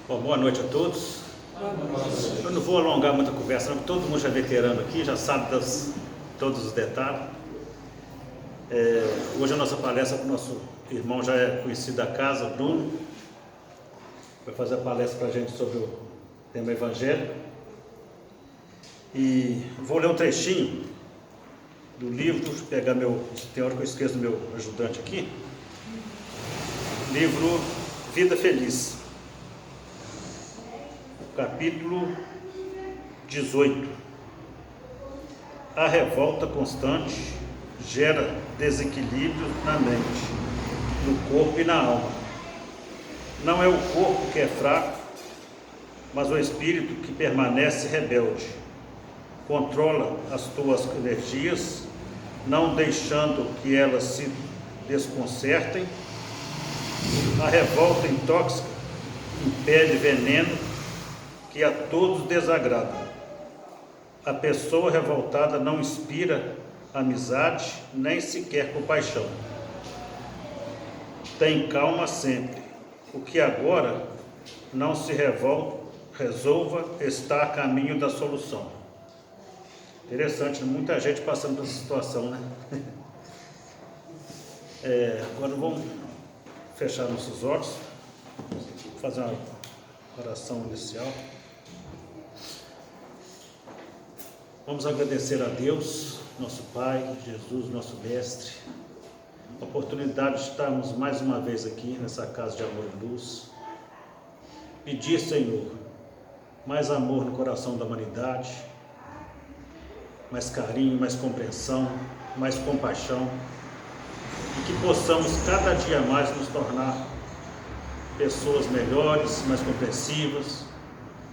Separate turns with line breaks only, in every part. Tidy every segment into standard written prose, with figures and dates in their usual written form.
Bom, boa noite a todos. Eu não vou alongar muita conversa, não, porque todo mundo já é veterano aqui, já sabe todos os detalhes. Hoje a nossa palestra com o nosso irmão já é conhecido da casa, o Bruno. Vai fazer a palestra para a gente sobre o tema Evangelho. E vou ler um trechinho do livro, deixa eu pegar tem hora que eu esqueço do meu ajudante aqui. Livro Vida Feliz. Capítulo 18. A revolta constante gera desequilíbrio na mente, no corpo e na alma. Não é o corpo que é fraco, mas o espírito que permanece rebelde. Controla as tuas energias, não deixando que elas se desconcertem. A revolta intóxica impele veneno que a todos desagrada. A pessoa revoltada não inspira amizade, nem sequer compaixão. Tem calma sempre. O que agora não se resolva está a caminho da solução. Interessante, muita gente passando por essa situação, né? Agora vamos fechar nossos olhos, fazer uma oração inicial. Vamos agradecer a Deus, nosso Pai, Jesus, nosso Mestre, a oportunidade de estarmos mais uma vez aqui nessa casa de amor e luz. Pedir, Senhor, mais amor no coração da humanidade, mais carinho, mais compreensão, mais compaixão, e que possamos cada dia mais nos tornar pessoas melhores, mais compreensivas,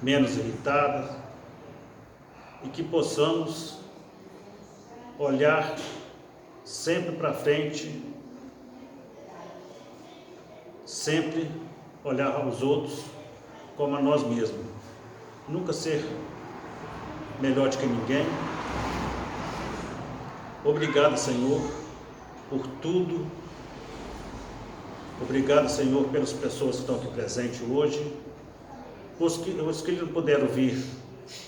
menos irritadas, e que possamos olhar sempre para frente, sempre olhar aos outros como a nós mesmos, nunca ser melhor do que ninguém. Obrigado, Senhor, por tudo. Obrigado, Senhor, pelas pessoas que estão aqui presentes hoje, os que não puderam vir,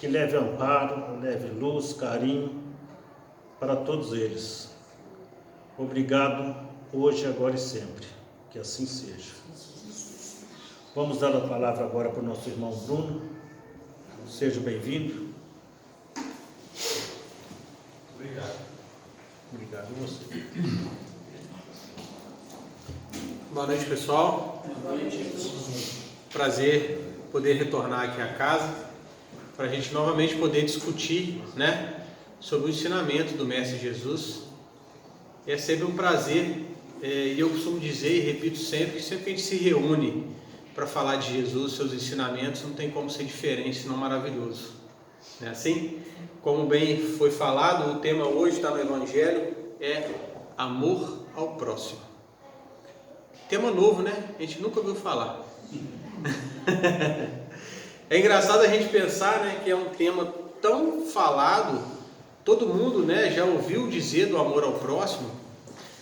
que leve amparo, leve luz, carinho para todos eles. Obrigado hoje, agora e sempre. Que assim seja. Vamos dar a palavra agora para o nosso irmão Bruno. Seja bem-vindo.
Obrigado.
Obrigado a você.
Boa noite, pessoal.
Boa noite.
Prazer poder retornar aqui à casa para a gente novamente poder discutir, sobre o ensinamento do Mestre Jesus. É sempre um prazer, e eu costumo dizer e repito sempre que a gente se reúne para falar de Jesus, seus ensinamentos, não tem como ser diferente, senão maravilhoso. Não é assim? Como bem foi falado, o tema hoje está no Evangelho, é amor ao próximo. Tema novo, né? A gente nunca ouviu falar. É engraçado a gente pensar, que é um tema tão falado, todo mundo, já ouviu dizer do amor ao próximo,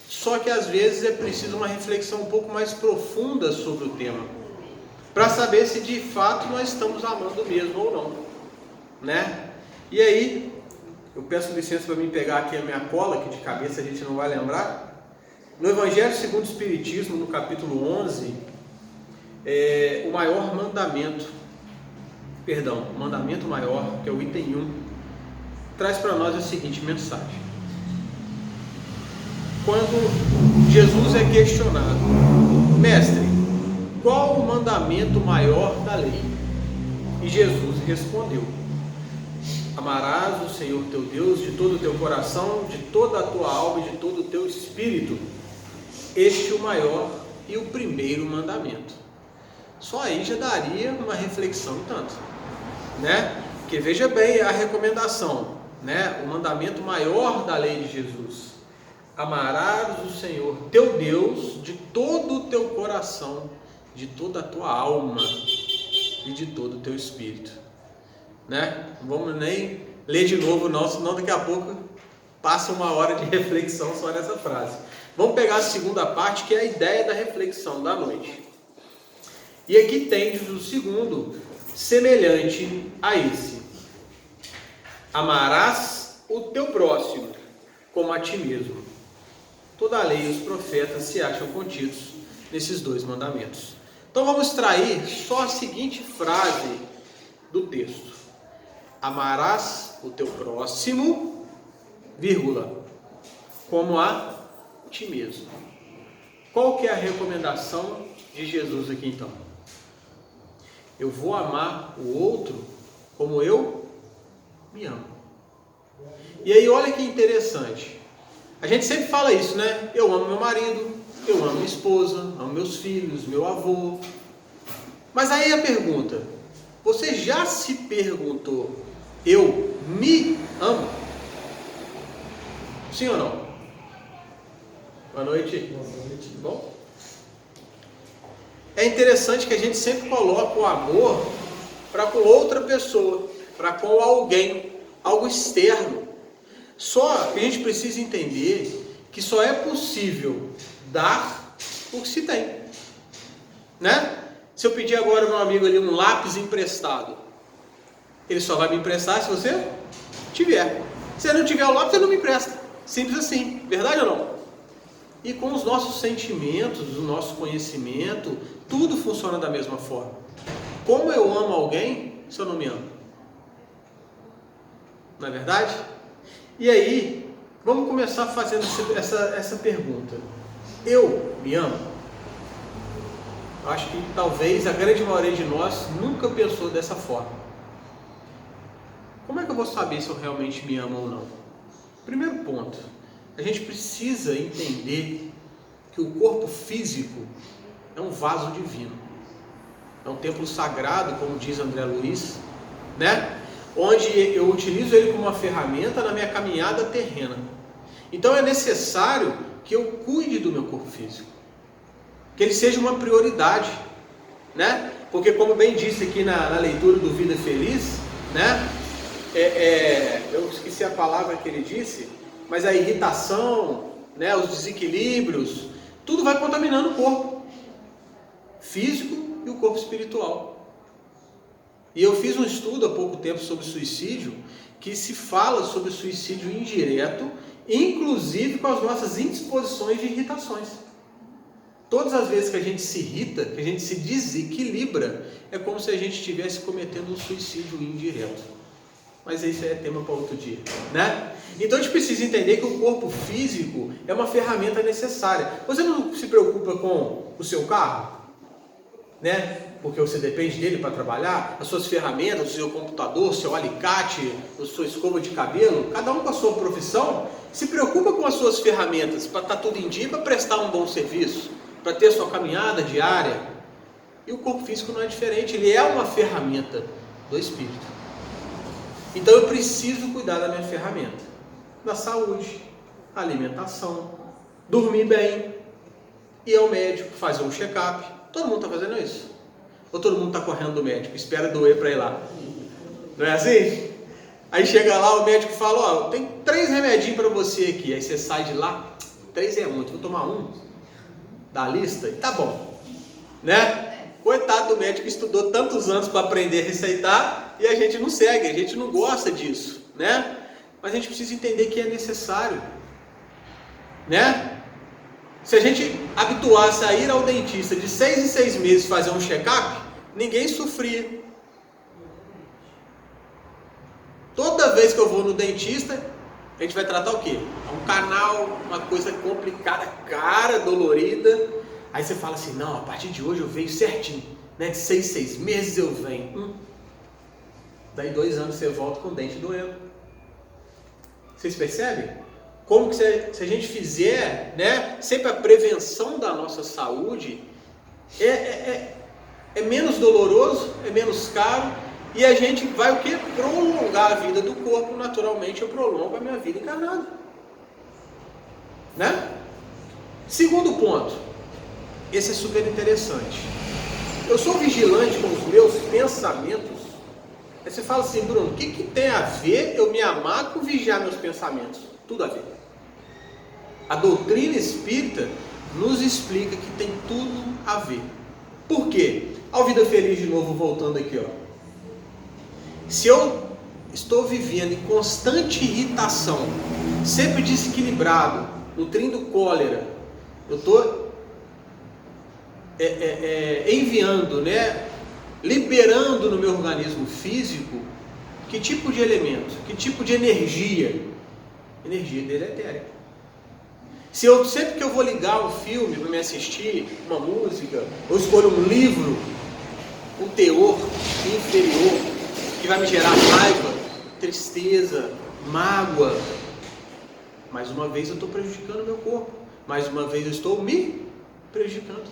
só que às vezes é preciso uma reflexão um pouco mais profunda sobre o tema, para saber se de fato nós estamos amando mesmo ou não, E aí, eu peço licença para mim pegar aqui a minha cola, que de cabeça a gente não vai lembrar. No Evangelho segundo o Espiritismo, no capítulo 11, o mandamento maior, que é o item 1, traz para nós a seguinte mensagem. Quando Jesus é questionado: Mestre, qual o mandamento maior da lei? E Jesus respondeu: Amarás o Senhor teu Deus de todo o teu coração, de toda a tua alma e de todo o teu espírito. Este é o maior e o primeiro mandamento. Só aí já daria uma reflexão tanto, Porque veja bem a recomendação, o mandamento maior da lei de Jesus: amarás o Senhor teu Deus de todo o teu coração, de toda a tua alma e de todo o teu espírito. Não vamos nem ler de novo não, senão daqui a pouco passa uma hora de reflexão só nessa frase. Vamos pegar a segunda parte, que é a ideia da reflexão da noite. E aqui tendes o segundo, semelhante a esse: amarás o teu próximo como a ti mesmo. Toda a lei e os profetas se acham contidos nesses dois mandamentos. Então vamos extrair só a seguinte frase do texto: amarás o teu próximo, vírgula, como a ti mesmo. Qual que é a recomendação de Jesus aqui então? Eu vou amar o outro como eu me amo. E aí olha que interessante. A gente sempre fala isso, né? Eu amo meu marido, eu amo minha esposa, amo meus filhos, meu avô. Mas aí a pergunta: você já se perguntou, eu me amo? Sim ou não? Boa noite.
Boa noite.
Bom? É interessante que a gente sempre coloca o amor para com outra pessoa, para com alguém, algo externo. Só que a gente precisa entender que só é possível dar o que se tem, né? Se eu pedir agora ao meu amigo ali um lápis emprestado, ele só vai me emprestar se você tiver. Se ele não tiver o lápis, ele não me empresta. Simples assim, verdade ou não? E com os nossos sentimentos, o nosso conhecimento, tudo funciona da mesma forma. Como eu amo alguém se eu não me amo? Não é verdade? E aí, vamos começar fazendo essa pergunta: eu me amo? Eu acho que talvez a grande maioria de nós nunca pensou dessa forma. Como é que eu vou saber se eu realmente me amo ou não? Primeiro ponto: a gente precisa entender que o corpo físico é um vaso divino, é um templo sagrado, como diz André Luiz, né? Onde eu utilizo ele como uma ferramenta na minha caminhada terrena. Então é necessário que eu cuide do meu corpo físico, que ele seja uma prioridade, né? Porque, como bem disse aqui na leitura do Vida Feliz, né? Eu esqueci a palavra que ele disse, mas a irritação, né? Os desequilíbrios, tudo vai contaminando o corpo físico e o corpo espiritual. E eu fiz um estudo há pouco tempo sobre suicídio, que se fala sobre suicídio indireto, inclusive com as nossas indisposições de irritações. Todas as vezes que a gente se irrita, que a gente se desequilibra, é como se a gente estivesse cometendo um suicídio indireto. Mas isso é tema para outro dia, né? Então a gente precisa entender que o corpo físico é uma ferramenta necessária. Você não se preocupa com o seu carro, né? Porque você depende dele para trabalhar, as suas ferramentas, o seu computador, seu alicate, a sua escova de cabelo, cada um com a sua profissão, se preocupa com as suas ferramentas para estar tudo em dia, para prestar um bom serviço, para ter a sua caminhada diária. E o corpo físico não é diferente, ele é uma ferramenta do espírito. Então eu preciso cuidar da minha ferramenta, da saúde, alimentação, dormir bem, ir ao médico, fazer um check-up. Todo mundo está fazendo isso? Ou todo mundo está correndo do médico, espera doer para ir lá? Não é assim? Aí chega lá, o médico fala: ó, tem 3 remedinhos para você aqui. Aí você sai de lá: 3 é muito, vou tomar um da lista e tá bom, né? Coitado do médico que estudou tantos anos para aprender a receitar e a gente não segue, a gente não gosta disso, né? Mas a gente precisa entender que é necessário, né? Se a gente habituasse a ir ao dentista de 6 em 6 meses fazer um check-up, ninguém sofria. Toda vez que eu vou no dentista, a gente vai tratar o quê? Um canal, uma coisa complicada, cara, dolorida. Aí você fala assim: não, a partir de hoje eu venho certinho, né? De 6 em 6 meses eu venho. Daí 2 anos você volta com o dente doendo. Vocês percebem? Como que se a gente fizer, né, sempre a prevenção da nossa saúde, é menos doloroso, é menos caro, e a gente vai o quê? Prolongar a vida do corpo. Naturalmente eu prolongo a minha vida encarnada, né? Segundo ponto, esse é super interessante: eu sou vigilante com os meus pensamentos. Aí você fala assim: Bruno, o que tem a ver eu me amar com vigiar meus pensamentos? Tudo a ver. A doutrina espírita nos explica que tem tudo a ver. Por quê? Ao Vida Feliz de novo, voltando aqui, ó. Se eu estou vivendo em constante irritação, sempre desequilibrado, nutrindo cólera, eu estou enviando, né, liberando no meu organismo físico que tipo de elemento, que tipo de energia? Energia deletéria. Sempre que eu vou ligar um filme para me assistir, uma música, ou escolho um livro, um teor inferior, que vai me gerar raiva, tristeza, mágoa, mais uma vez eu estou prejudicando o meu corpo, mais uma vez eu estou me prejudicando.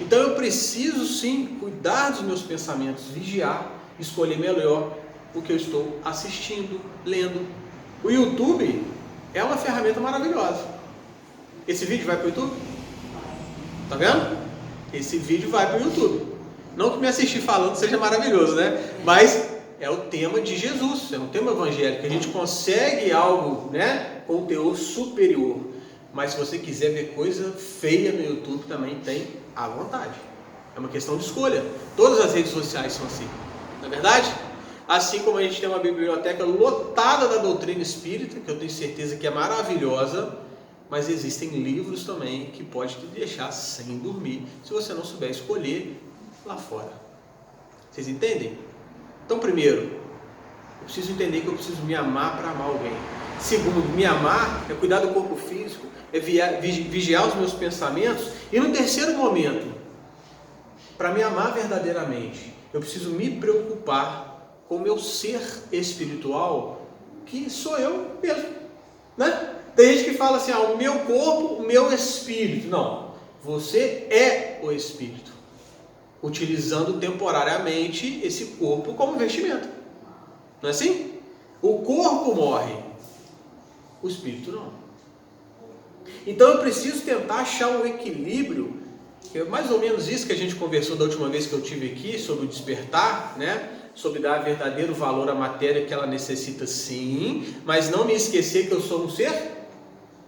Então eu preciso sim cuidar dos meus pensamentos, vigiar, escolher melhor o que eu estou assistindo, lendo. O YouTube é uma ferramenta maravilhosa. Esse vídeo vai para o YouTube? Tá vendo? Esse vídeo vai para o YouTube. Não que me assistir falando seja maravilhoso, né? Mas é o tema de Jesus, é um tema evangélico. A gente consegue algo, né, com um teor superior. Mas se você quiser ver coisa feia no YouTube, também tem à vontade. É uma questão de escolha. Todas as redes sociais são assim, não é verdade? Assim como a gente tem uma biblioteca lotada da doutrina espírita, que eu tenho certeza que é maravilhosa, mas existem livros também que pode te deixar sem dormir, se você não souber escolher lá fora. Vocês entendem? Então, primeiro, eu preciso entender que eu preciso me amar para amar alguém. Segundo, me amar é cuidar do corpo físico, é vigiar os meus pensamentos. E no terceiro momento, para me amar verdadeiramente, eu preciso me preocupar com o meu ser espiritual, que sou eu mesmo, né? Tem gente que fala assim, o meu corpo, o meu espírito. Não, você é o espírito, utilizando temporariamente esse corpo como vestimenta. Não é assim? O corpo morre, o espírito não. Então eu preciso tentar achar um equilíbrio, que é mais ou menos isso que a gente conversou da última vez que eu tive aqui, sobre o despertar, né? Sobre dar verdadeiro valor à matéria que ela necessita, sim, mas não me esquecer que eu sou um ser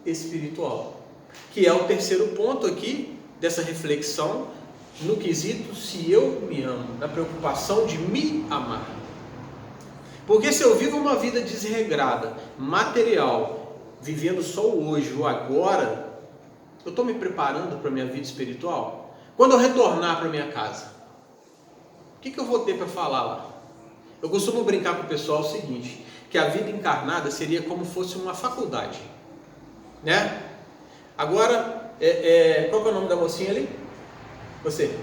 espiritual, que é o terceiro ponto aqui dessa reflexão, no quesito se eu me amo, na preocupação de me amar. Porque se eu vivo uma vida desregrada, material, vivendo só o hoje, o agora, eu estou me preparando para a minha vida espiritual? Quando eu retornar para minha casa, o que eu vou ter para falar lá? Eu costumo brincar com o pessoal o seguinte, que a vida encarnada seria como fosse uma faculdade, né? Agora, qual que é o nome da mocinha ali? Você?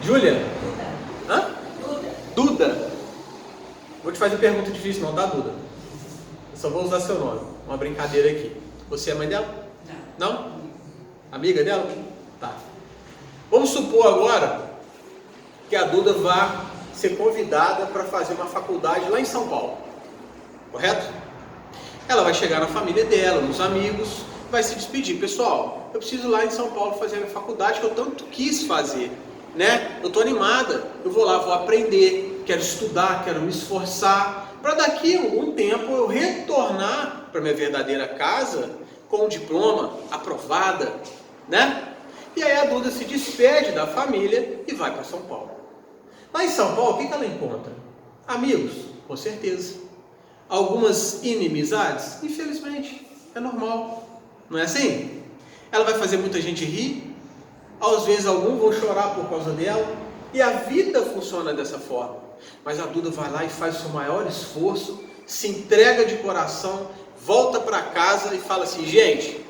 Júlia? Hã? Duda. Vou te fazer pergunta difícil não, tá, Duda? Eu só vou usar seu nome, uma brincadeira aqui. Você é mãe dela? Não. Não? Amiga dela? Tá. Vamos supor agora que a Duda vá ser convidada para fazer uma faculdade lá em São Paulo, correto? Ela vai chegar na família dela, nos amigos, vai se despedir. Pessoal, eu preciso ir lá em São Paulo fazer a minha faculdade que eu tanto quis fazer, né? Eu estou animada, eu vou lá, vou aprender, quero estudar, quero me esforçar, para daqui a algum tempo eu retornar para minha verdadeira casa com um diploma, aprovada, né? E aí a Duda se despede da família e vai para São Paulo. Lá em São Paulo, o que ela encontra? Amigos, com certeza. Algumas inimizades? Infelizmente, é normal. Não é assim? Ela vai fazer muita gente rir, às vezes alguns vão chorar por causa dela, e a vida funciona dessa forma. Mas a Duda vai lá e faz o seu maior esforço, se entrega de coração, volta para casa e fala assim, gente,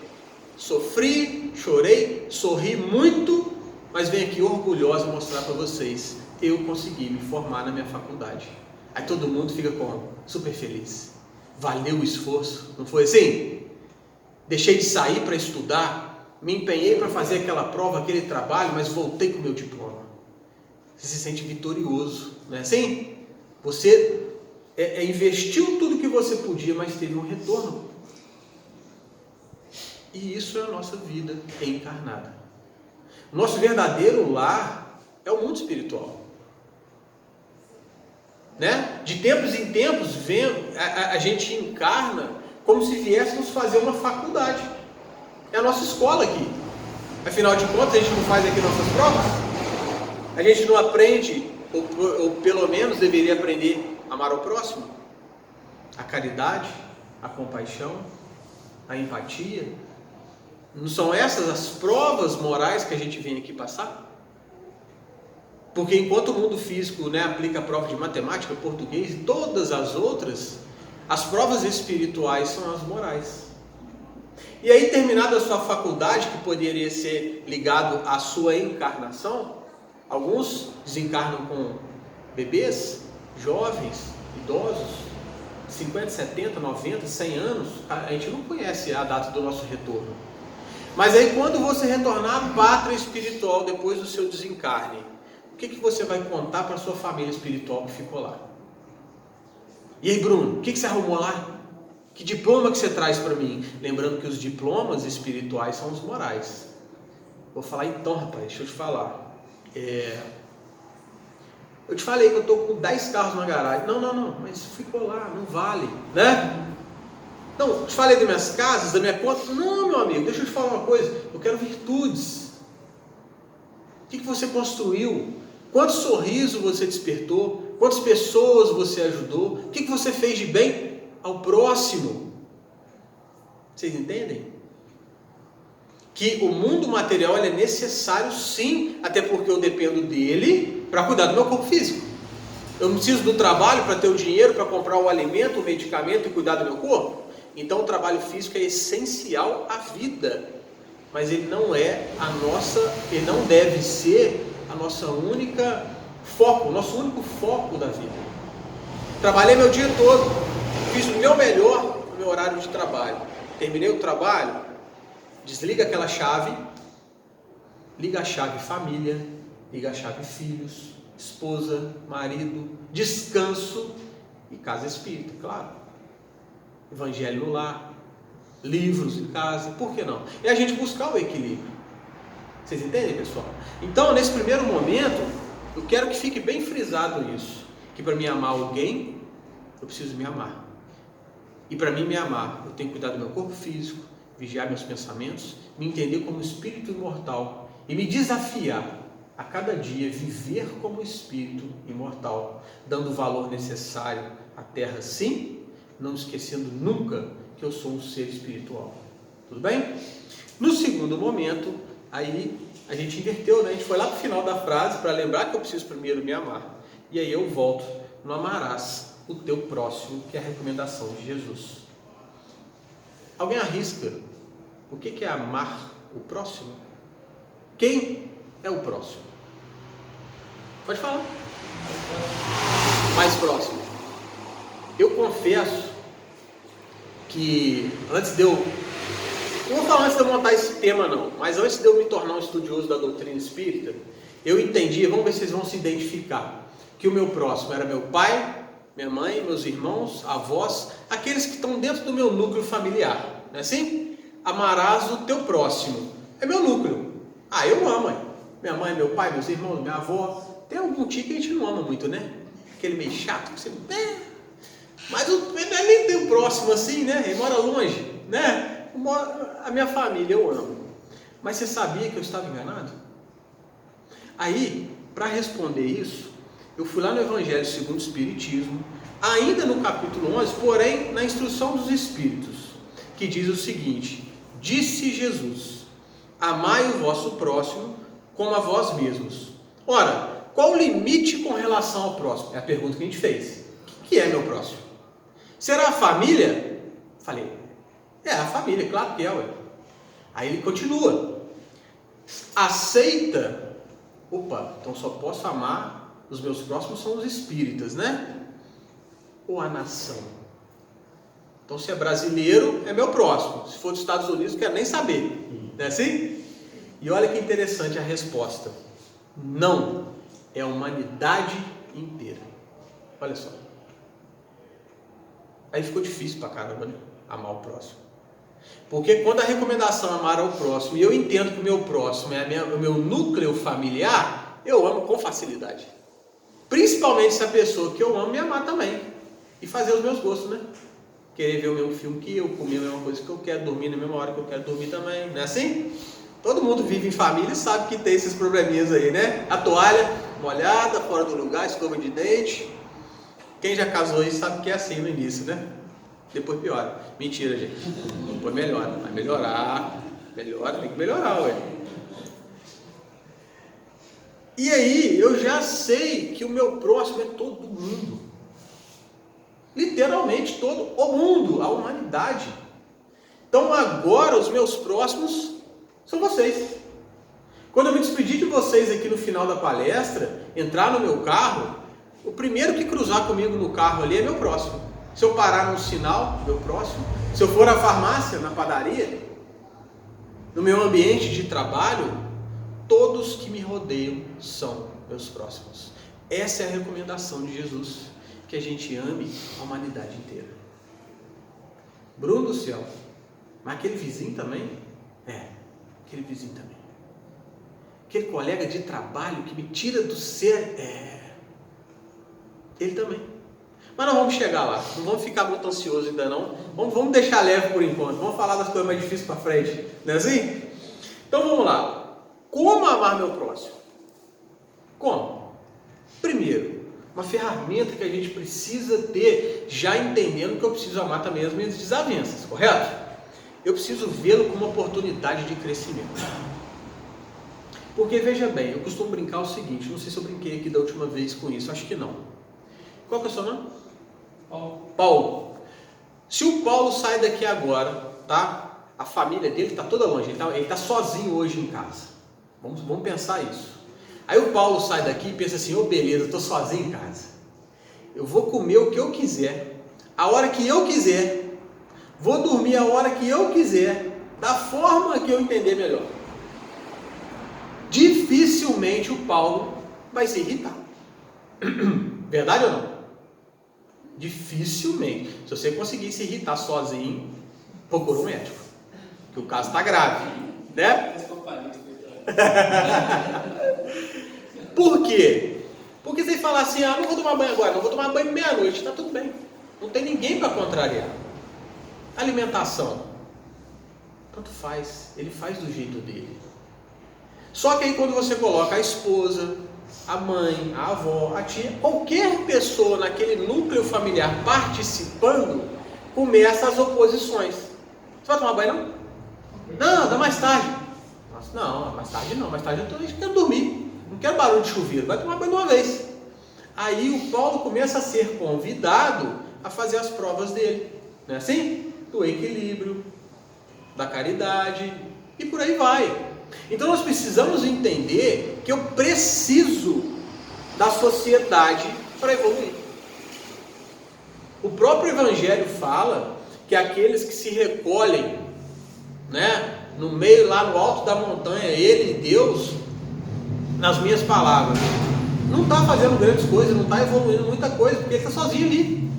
sofri, chorei, sorri muito, mas venho aqui orgulhosa mostrar para vocês, eu consegui me formar na minha faculdade. Aí todo mundo fica como? Super feliz. Valeu o esforço, não foi assim? Deixei de sair para estudar, me empenhei para fazer aquela prova, aquele trabalho, mas voltei com o meu diploma. Você se sente vitorioso, não é assim? Você investiu tudo que você podia, mas teve um retorno. E isso é a nossa vida encarnada. Nosso verdadeiro lar é o mundo espiritual. Né? De tempos em tempos, a gente encarna como se viéssemos fazer uma faculdade. É a nossa escola aqui. Afinal de contas, a gente não faz aqui nossas provas? A gente não aprende, ou pelo menos deveria aprender a amar o próximo? A caridade, a compaixão, a empatia. Não são essas as provas morais que a gente vem aqui passar? Porque enquanto o mundo físico, né, aplica a prova de matemática, português e todas as outras, as provas espirituais são as morais. E aí, terminada a sua faculdade, que poderia ser ligado à sua encarnação, alguns desencarnam com bebês, jovens, idosos, 50, 70, 90, 100 anos, a gente não conhece a data do nosso retorno. Mas aí quando você retornar à pátria espiritual depois do seu desencarne, o que você vai contar para a sua família espiritual que ficou lá? E aí, Bruno, o que você arrumou lá? Que diploma que você traz para mim? Lembrando que os diplomas espirituais são os morais. Vou falar então, rapaz, deixa eu te falar. Eu te falei que eu estou com 10 carros na garagem. Não, mas ficou lá, não vale, né? Não, eu te falei das minhas casas, da minha conta. Não, meu amigo, deixa eu te falar uma coisa. Eu quero virtudes. O que você construiu? Quanto sorriso você despertou? Quantas pessoas você ajudou? O que você fez de bem ao próximo? Vocês entendem? Que o mundo material é necessário sim, até porque eu dependo dele para cuidar do meu corpo físico. Eu não preciso do trabalho para ter o dinheiro para comprar o alimento, o medicamento e cuidar do meu corpo. Então o trabalho físico é essencial à vida, mas ele não é ele não deve ser a nossa única foco, o nosso único foco da vida. Trabalhei meu dia todo, fiz o meu melhor no meu horário de trabalho. Terminei o trabalho, desliga aquela chave, liga a chave família, liga a chave filhos, esposa, marido, descanso e casa espírita, claro. Evangelho no lar, livros em casa, por que não? E a gente buscar o equilíbrio. Vocês entendem, pessoal? Então, nesse primeiro momento, eu quero que fique bem frisado isso, que para mim amar alguém, eu preciso me amar. E para mim me amar, eu tenho que cuidar do meu corpo físico, vigiar meus pensamentos, me entender como espírito imortal e me desafiar a cada dia viver como espírito imortal, dando o valor necessário à terra, sim, não esquecendo nunca que eu sou um ser espiritual. Tudo bem? No segundo momento, aí a gente inverteu, né? A gente foi lá para o final da frase para lembrar que eu preciso primeiro me amar. E aí eu volto no amarás o teu próximo, que é a recomendação de Jesus. Alguém arrisca? O que é amar o próximo? Quem é o próximo? Pode falar. Mais próximo. Eu confesso que antes de eu... Não vou falar antes de eu montar esse tema não, mas antes de eu me tornar um estudioso da doutrina espírita, eu entendi, vamos ver se vocês vão se identificar, que o meu próximo era meu pai, minha mãe, meus irmãos, avós, aqueles que estão dentro do meu núcleo familiar, não é assim? Amarás o teu próximo, é meu núcleo. Eu amo, minha mãe, meu pai, meus irmãos, minha avó. Tem algum tio que a gente não ama muito, né? Aquele meio chato, que você... Mas ele nem tem o próximo assim, né? Ele mora longe, né? A minha família eu amo. Mas você sabia que eu estava enganado? Aí, para responder isso, eu fui lá no Evangelho segundo o Espiritismo, ainda no capítulo 11, porém na instrução dos Espíritos, que diz o seguinte: disse Jesus, amai o vosso próximo como a vós mesmos. Ora, qual o limite com relação ao próximo? É a pergunta que a gente fez. O que é meu próximo? Será a família? Falei, a família, claro que é, ué. Aí ele continua. Aceita. Então só posso amar os meus próximos são os espíritas, né? Ou a nação. Então se é brasileiro, é meu próximo. Se for dos Estados Unidos, não quero nem saber. Não é assim? E olha que interessante a resposta. Não, é a humanidade inteira. Olha só. Aí ficou difícil pra caramba, né? Amar o próximo. Porque quando a recomendação é amar ao próximo, e eu entendo que o meu próximo é o meu núcleo familiar, eu amo com facilidade. Principalmente se a pessoa que eu amo me amar também. E fazer os meus gostos, né? Querer ver o mesmo filme que eu, comer a mesma coisa que eu quero, dormir na mesma hora que eu quero dormir também. Não é assim? Todo mundo vive em família e sabe que tem esses probleminhas aí, né? A toalha molhada, fora do lugar, escova de dente. Quem já casou aí sabe que é assim no início, né? Depois piora. Mentira, gente. Depois melhora. Vai melhorar. Melhora, tem que melhorar, ué. E aí, eu já sei que o meu próximo é todo mundo. Literalmente todo o mundo, a humanidade. Então agora os meus próximos são vocês. Quando eu me despedir de vocês aqui no final da palestra, entrar no meu carro, o primeiro que cruzar comigo no carro ali é meu próximo. Se eu parar num sinal, meu próximo. Se eu for à farmácia, na padaria, no meu ambiente de trabalho, todos que me rodeiam são meus próximos. Essa é a recomendação de Jesus, que a gente ame a humanidade inteira. Bruno do céu, mas aquele vizinho também? Aquele vizinho também. Aquele colega de trabalho que me tira do sério? Ele também. Mas nós vamos chegar lá, não vamos ficar muito ansiosos ainda não. Vamos deixar leve por enquanto, vamos falar das coisas mais difíceis para frente, não é assim? Então vamos lá. Como amar meu próximo? Como? Primeiro, uma ferramenta que a gente precisa ter, já entendendo que eu preciso amar também as minhas desavenças, correto? Eu preciso vê-lo como uma oportunidade de crescimento. Porque veja bem, eu costumo brincar o seguinte, não sei se eu brinquei aqui da última vez com isso, acho que não. Qual que é o seu nome? Paulo. Se o Paulo sai daqui agora, tá? A família dele está toda longe, ele está sozinho hoje em casa. Vamos pensar isso. Aí o Paulo sai daqui e pensa assim, beleza, estou sozinho em casa. Eu vou comer o que eu quiser, a hora que eu quiser, vou dormir a hora que eu quiser, da forma que eu entender melhor. Dificilmente o Paulo vai se irritar. Verdade ou não? Dificilmente. Se você conseguir se irritar sozinho, procura um médico, que o caso está grave, né? Por quê? Porque você fala assim, não vou tomar banho agora, não vou tomar banho meia-noite, está tudo bem. Não tem ninguém para contrariar. Alimentação, tanto faz, ele faz do jeito dele. Só que aí quando você coloca a esposa, a mãe, a avó, a tia, qualquer pessoa naquele núcleo familiar participando, começa as oposições. Você vai tomar banho não? Não, dá mais tarde. Nossa, não, mais tarde não, mais tarde eu quero dormir, não quero barulho de chuveiro, vai tomar banho de uma vez. Aí o Paulo começa a ser convidado a fazer as provas dele, não é assim? Do equilíbrio, da caridade e por aí vai. Então nós precisamos entender que eu preciso da sociedade para evoluir. O próprio Evangelho fala que aqueles que se recolhem, né, no meio lá no alto da montanha, ele e Deus, nas minhas palavras, não está fazendo grandes coisas, não está evoluindo muita coisa, porque ele está sozinho ali.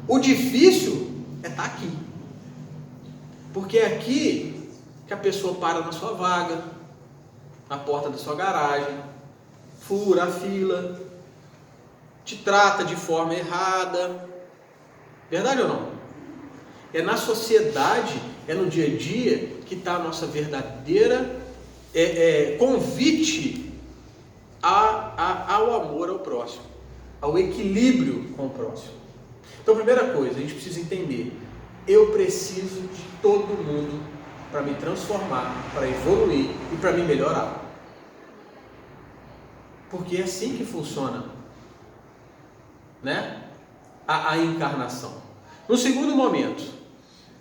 O difícil é estar aqui, porque é aqui que a pessoa para na sua vaga, na porta da sua garagem, fura a fila, te trata de forma errada. Verdade ou não? É na sociedade, é no dia a dia que está a nossa verdadeira convite ao amor ao próximo, ao equilíbrio com o próximo. Então, primeira coisa, a gente precisa entender, eu preciso de todo mundo para me transformar, para evoluir e para me melhorar. Porque é assim que funciona, né? A encarnação. No segundo momento,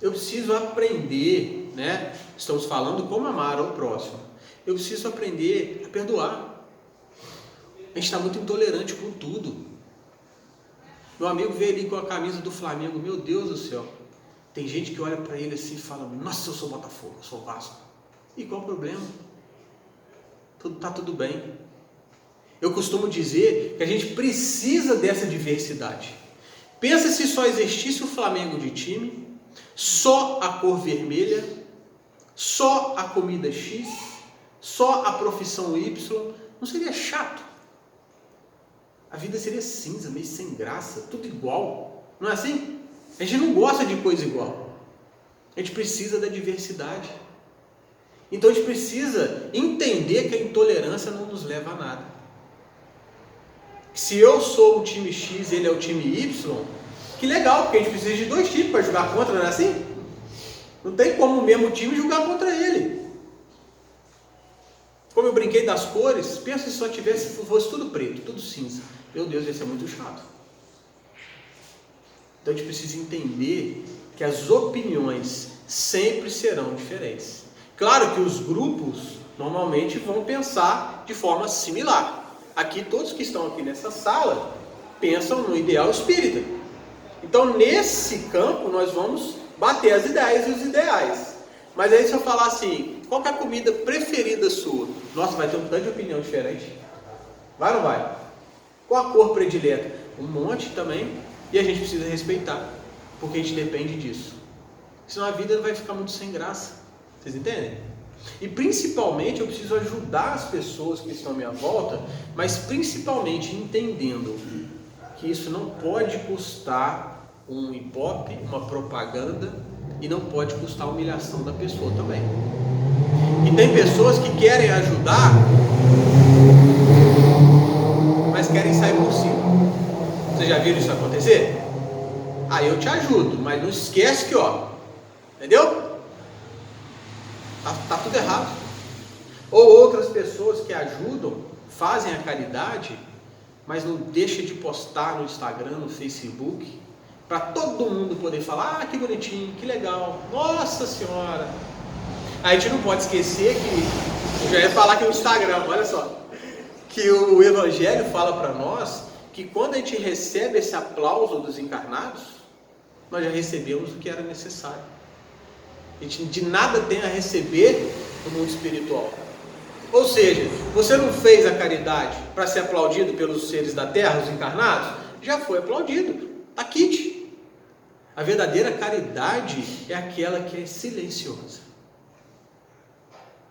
eu preciso aprender, né? Estamos falando como amar ao próximo. Eu preciso aprender a perdoar. A gente está muito intolerante com tudo. Meu amigo veio ali com a camisa do Flamengo, meu Deus do céu. Tem gente que olha para ele assim e fala, nossa, eu sou Botafogo, eu sou Vasco. E qual o problema? Tá tudo bem. Eu costumo dizer que a gente precisa dessa diversidade. Pensa se só existisse o Flamengo de time, só a cor vermelha, só a comida X, só a profissão Y, não seria chato? A vida seria cinza, meio sem graça, tudo igual. Não é assim? A gente não gosta de coisa igual. A gente precisa da diversidade. Então a gente precisa entender que a intolerância não nos leva a nada. Se eu sou o time X, ele é o time Y, que legal, porque a gente precisa de 2 times para jogar contra, não é assim? Não tem como o mesmo time jogar contra ele. Como eu brinquei das cores, pensa se só fosse tudo preto, tudo cinza. Meu Deus, ia ser muito chato. Então a gente precisa entender que as opiniões sempre serão diferentes. Claro que os grupos normalmente vão pensar de forma similar. Aqui, todos que estão aqui nessa sala pensam no ideal espírita. Então, nesse campo, nós vamos bater as ideias e os ideais. Mas aí, se eu falar assim, qual que é a comida preferida sua? Nossa, vai ter um tanto de opinião diferente. Vai ou não vai? Qual a cor predileta? Um monte também. E a gente precisa respeitar, porque a gente depende disso. Senão a vida vai ficar muito sem graça. Vocês entendem? E principalmente eu preciso ajudar as pessoas que estão à minha volta, mas principalmente entendendo que isso não pode custar um ibope, uma propaganda, e não pode custar a humilhação da pessoa também. E tem pessoas que querem ajudar, mas querem sair por cima. Vocês já viram isso acontecer? Ah, eu te ajudo, mas não esquece que, entendeu? Tá tudo errado. Ou outras pessoas que ajudam, fazem a caridade, mas não deixa de postar no Instagram, no Facebook, para todo mundo poder falar, ah, que bonitinho, que legal, nossa senhora. A gente não pode esquecer que, eu já ia falar que no Instagram, olha só, que o Evangelho fala para nós, que quando a gente recebe esse aplauso dos encarnados, nós já recebemos o que era necessário. A gente de nada tem a receber no mundo espiritual. Ou seja, você não fez a caridade para ser aplaudido pelos seres da terra, os encarnados? Já foi aplaudido. Tá quite. A verdadeira caridade é aquela que é silenciosa.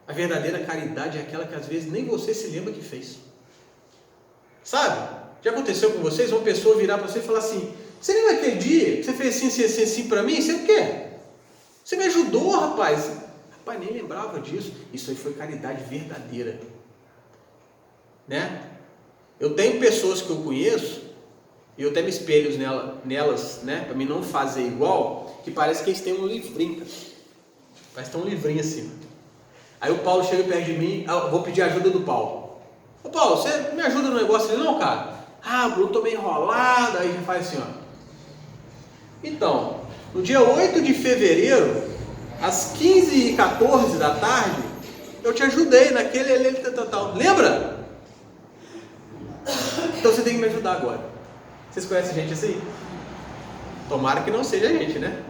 A verdadeira caridade é aquela que às vezes nem você se lembra que fez. Sabe? Já aconteceu com vocês? Uma pessoa virar para você e falar assim, você lembra aquele dia que você fez assim para mim? Você o quê? Você me ajudou, rapaz. Rapaz, nem lembrava disso. Isso aí foi caridade verdadeira. Né? Eu tenho pessoas que eu conheço, e eu até me espelho nelas, né? Para mim não fazer igual, que parece que eles têm um livrinho. Parece que tem um livrinho assim. Aí o Paulo chega perto de mim, eu vou pedir ajuda do Paulo. Ô Paulo, você me ajuda no negócio ali? Não, cara. Ah, Bruno, tô meio enrolado. Aí já faz assim, Então, no dia 8 de fevereiro, às 15h14 da tarde, eu te ajudei naquele tal. Lembra? Então você tem que me ajudar agora. Vocês conhecem gente assim? Tomara que não seja a gente, né?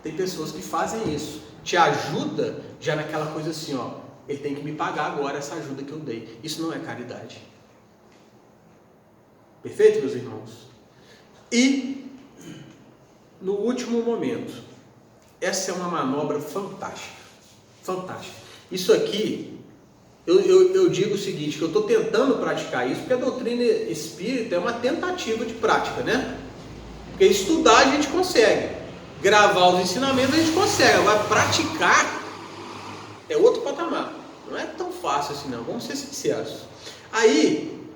Tem pessoas que fazem isso. Te ajuda já naquela coisa assim, ele tem que me pagar agora essa ajuda que eu dei. Isso não é caridade. Perfeito, meus irmãos? E no último momento, essa é uma manobra fantástica. Fantástica. Isso aqui, eu digo o seguinte, que eu estou tentando praticar isso, porque a doutrina espírita é uma tentativa de prática, né? Porque estudar a gente consegue, gravar os ensinamentos a gente consegue, agora praticar é outro patamar. Não é tão fácil assim não, vamos ser sinceros. Aí,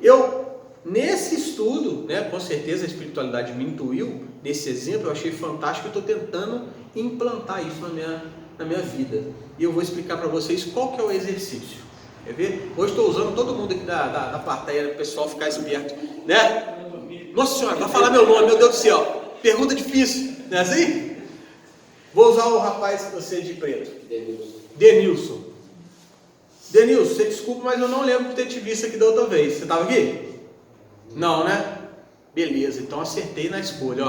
nesse estudo, né, com certeza a espiritualidade me intuiu, nesse exemplo eu achei fantástico, eu estou tentando implantar isso na minha vida. E eu vou explicar para vocês qual que é o exercício. Quer ver? Hoje estou usando todo mundo aqui da plateia, para o pessoal ficar esperto, né? Nossa senhora, vai falar meu nome, meu Deus do céu. Pergunta difícil, não é assim? Vou usar o rapaz que você de preto. Denilson, você desculpa, mas eu não lembro de ter te visto aqui da outra vez. Você estava aqui? Não, né? Beleza, então acertei na escolha,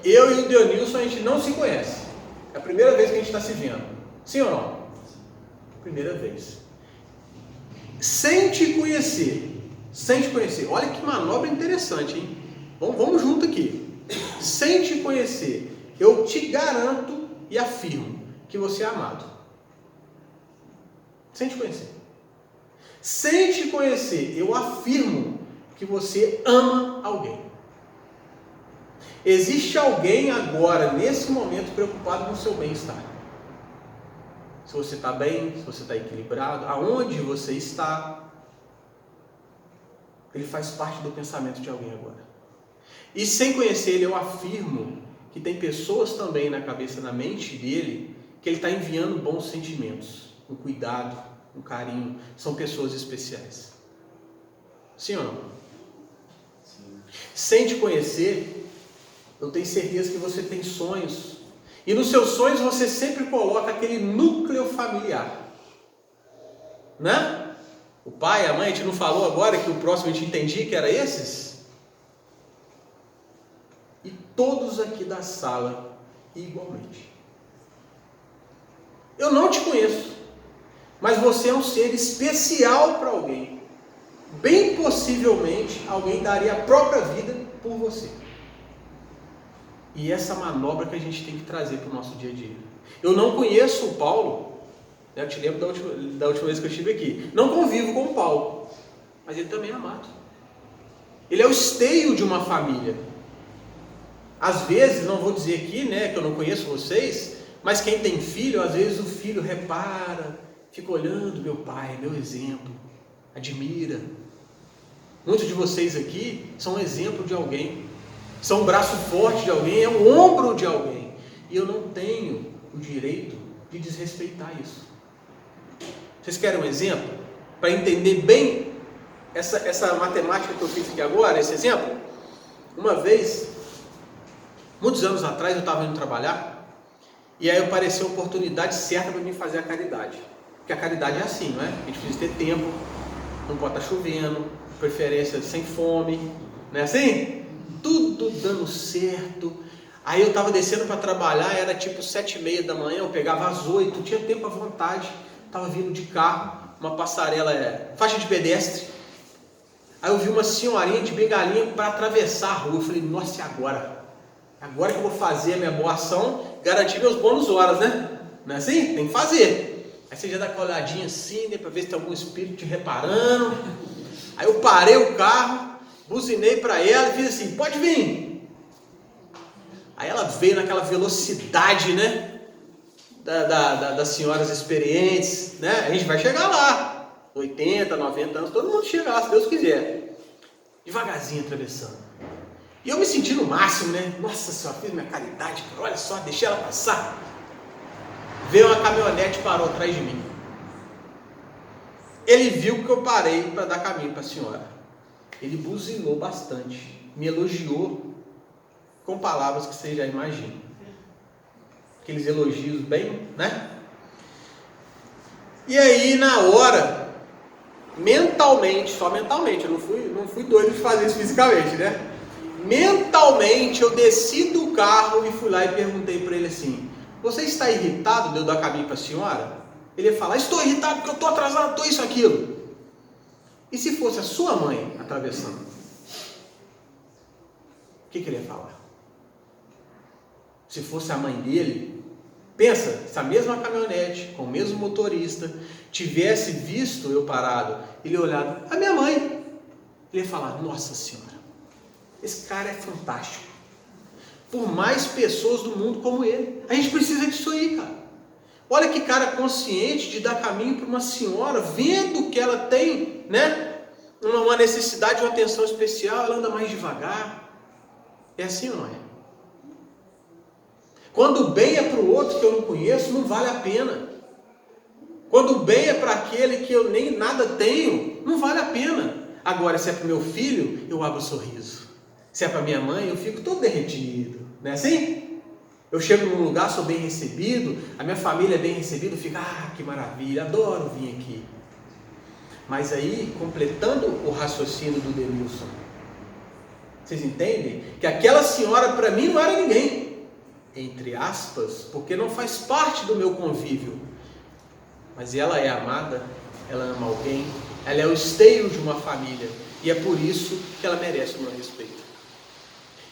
Eu e o Denilson, a gente não se conhece. É a primeira vez que a gente está se vendo. Sim ou não? Primeira vez. Sem te conhecer. Olha que manobra interessante, hein? Vamos junto aqui. Sem te conhecer, eu te garanto e afirmo que você é amado. Sem te conhecer. Sem te conhecer, eu afirmo que você ama alguém. Existe alguém agora, nesse momento, preocupado com o seu bem-estar. Se você está bem, se você está equilibrado, aonde você está. Ele faz parte do pensamento de alguém agora. E sem conhecer ele, eu afirmo que tem pessoas também na cabeça, na mente dele, que ele está enviando bons sentimentos, um cuidado, um carinho. São pessoas especiais. Sim ou não? Sim. Sem te conhecer, eu tenho certeza que você tem sonhos. E nos seus sonhos você sempre coloca aquele núcleo familiar. Né? O pai, a mãe, a gente não falou agora que o próximo a gente entendia que era esses? E todos aqui da sala, igualmente. Eu não te conheço, mas você é um ser especial para alguém. Bem possivelmente, alguém daria a própria vida por você. E essa manobra que a gente tem que trazer para o nosso dia a dia. Eu não conheço o Paulo, eu te lembro da última vez que eu estive aqui. Não convivo com o Paulo, mas ele também é amado. Ele é o esteio de uma família. Às vezes, não vou dizer aqui, né, que eu não conheço vocês, mas quem tem filho, às vezes o filho repara, fica olhando meu pai, meu exemplo, admira. Muitos de vocês aqui são um exemplo de alguém, são um braço forte de alguém, é um ombro de alguém. E eu não tenho o direito de desrespeitar isso. Vocês querem um exemplo? Para entender bem essa matemática que eu fiz aqui agora, esse exemplo? Uma vez, muitos anos atrás, eu estava indo trabalhar, e aí apareceu a oportunidade certa para mim fazer a caridade. Porque a caridade é assim, não é? A gente precisa ter tempo, não pode estar chovendo, preferência sem fome, não é assim? Tudo dando certo. Aí eu estava descendo para trabalhar, era tipo 7h30 da manhã, eu pegava às 8, tinha tempo à vontade, estava vindo de carro, uma passarela, faixa de pedestre. Aí eu vi uma senhorinha de bengalinha para atravessar a rua. Eu falei, nossa, e agora? Agora que eu vou fazer a minha boa ação, garantir meus bônus horas, né? Não é assim? Tem que fazer. Aí você já dá aquela olhadinha assim, né, para ver se tem algum espírito te reparando. Aí eu parei o carro, buzinei para ela e fiz assim, pode vir. Aí ela veio naquela velocidade, né, das senhoras experientes, né? A gente vai chegar lá, 80, 90 anos, todo mundo chega lá, se Deus quiser. Devagarzinho atravessando. E eu me senti no máximo, né? Nossa senhora, fiz minha caridade, olha só, deixei ela passar. Veio uma caminhonete e parou atrás de mim. Ele viu que eu parei para dar caminho para a senhora. Ele buzinou bastante, me elogiou com palavras que você já imagina. Aqueles elogios bem, né? E aí, na hora, mentalmente, só mentalmente, eu não fui doido de fazer isso fisicamente, né? Mentalmente, eu desci do carro e fui lá e perguntei para ele assim, você está irritado de eu dar caminho para a senhora? Ele ia falar, estou irritado porque eu estou atrasado, estou isso, aquilo. E se fosse a sua mãe atravessando? O que ele ia falar? Se fosse a mãe dele, pensa, se a mesma caminhonete, com o mesmo motorista, tivesse visto eu parado, ele ia olhar, a minha mãe. Ele ia falar, nossa senhora, esse cara é fantástico. Por mais pessoas do mundo como ele. A gente precisa disso aí, cara. Olha que cara consciente de dar caminho para uma senhora, vendo que ela tem, né, uma necessidade, uma atenção especial, ela anda mais devagar. É assim ou não é? Quando o bem é para o outro que eu não conheço, não vale a pena. Quando o bem é para aquele que eu nem nada tenho, não vale a pena. Agora, se é para o meu filho, eu abro o sorriso. Se é para minha mãe, eu fico todo derretido. Não é assim? Eu chego num lugar, sou bem recebido, a minha família é bem recebida, eu fico, que maravilha, adoro vir aqui. Mas aí, completando o raciocínio do Denilson, vocês entendem? Que aquela senhora para mim não era ninguém, entre aspas, porque não faz parte do meu convívio. Mas ela é amada, ela ama alguém, ela é o esteio de uma família, e é por isso que ela merece o meu respeito.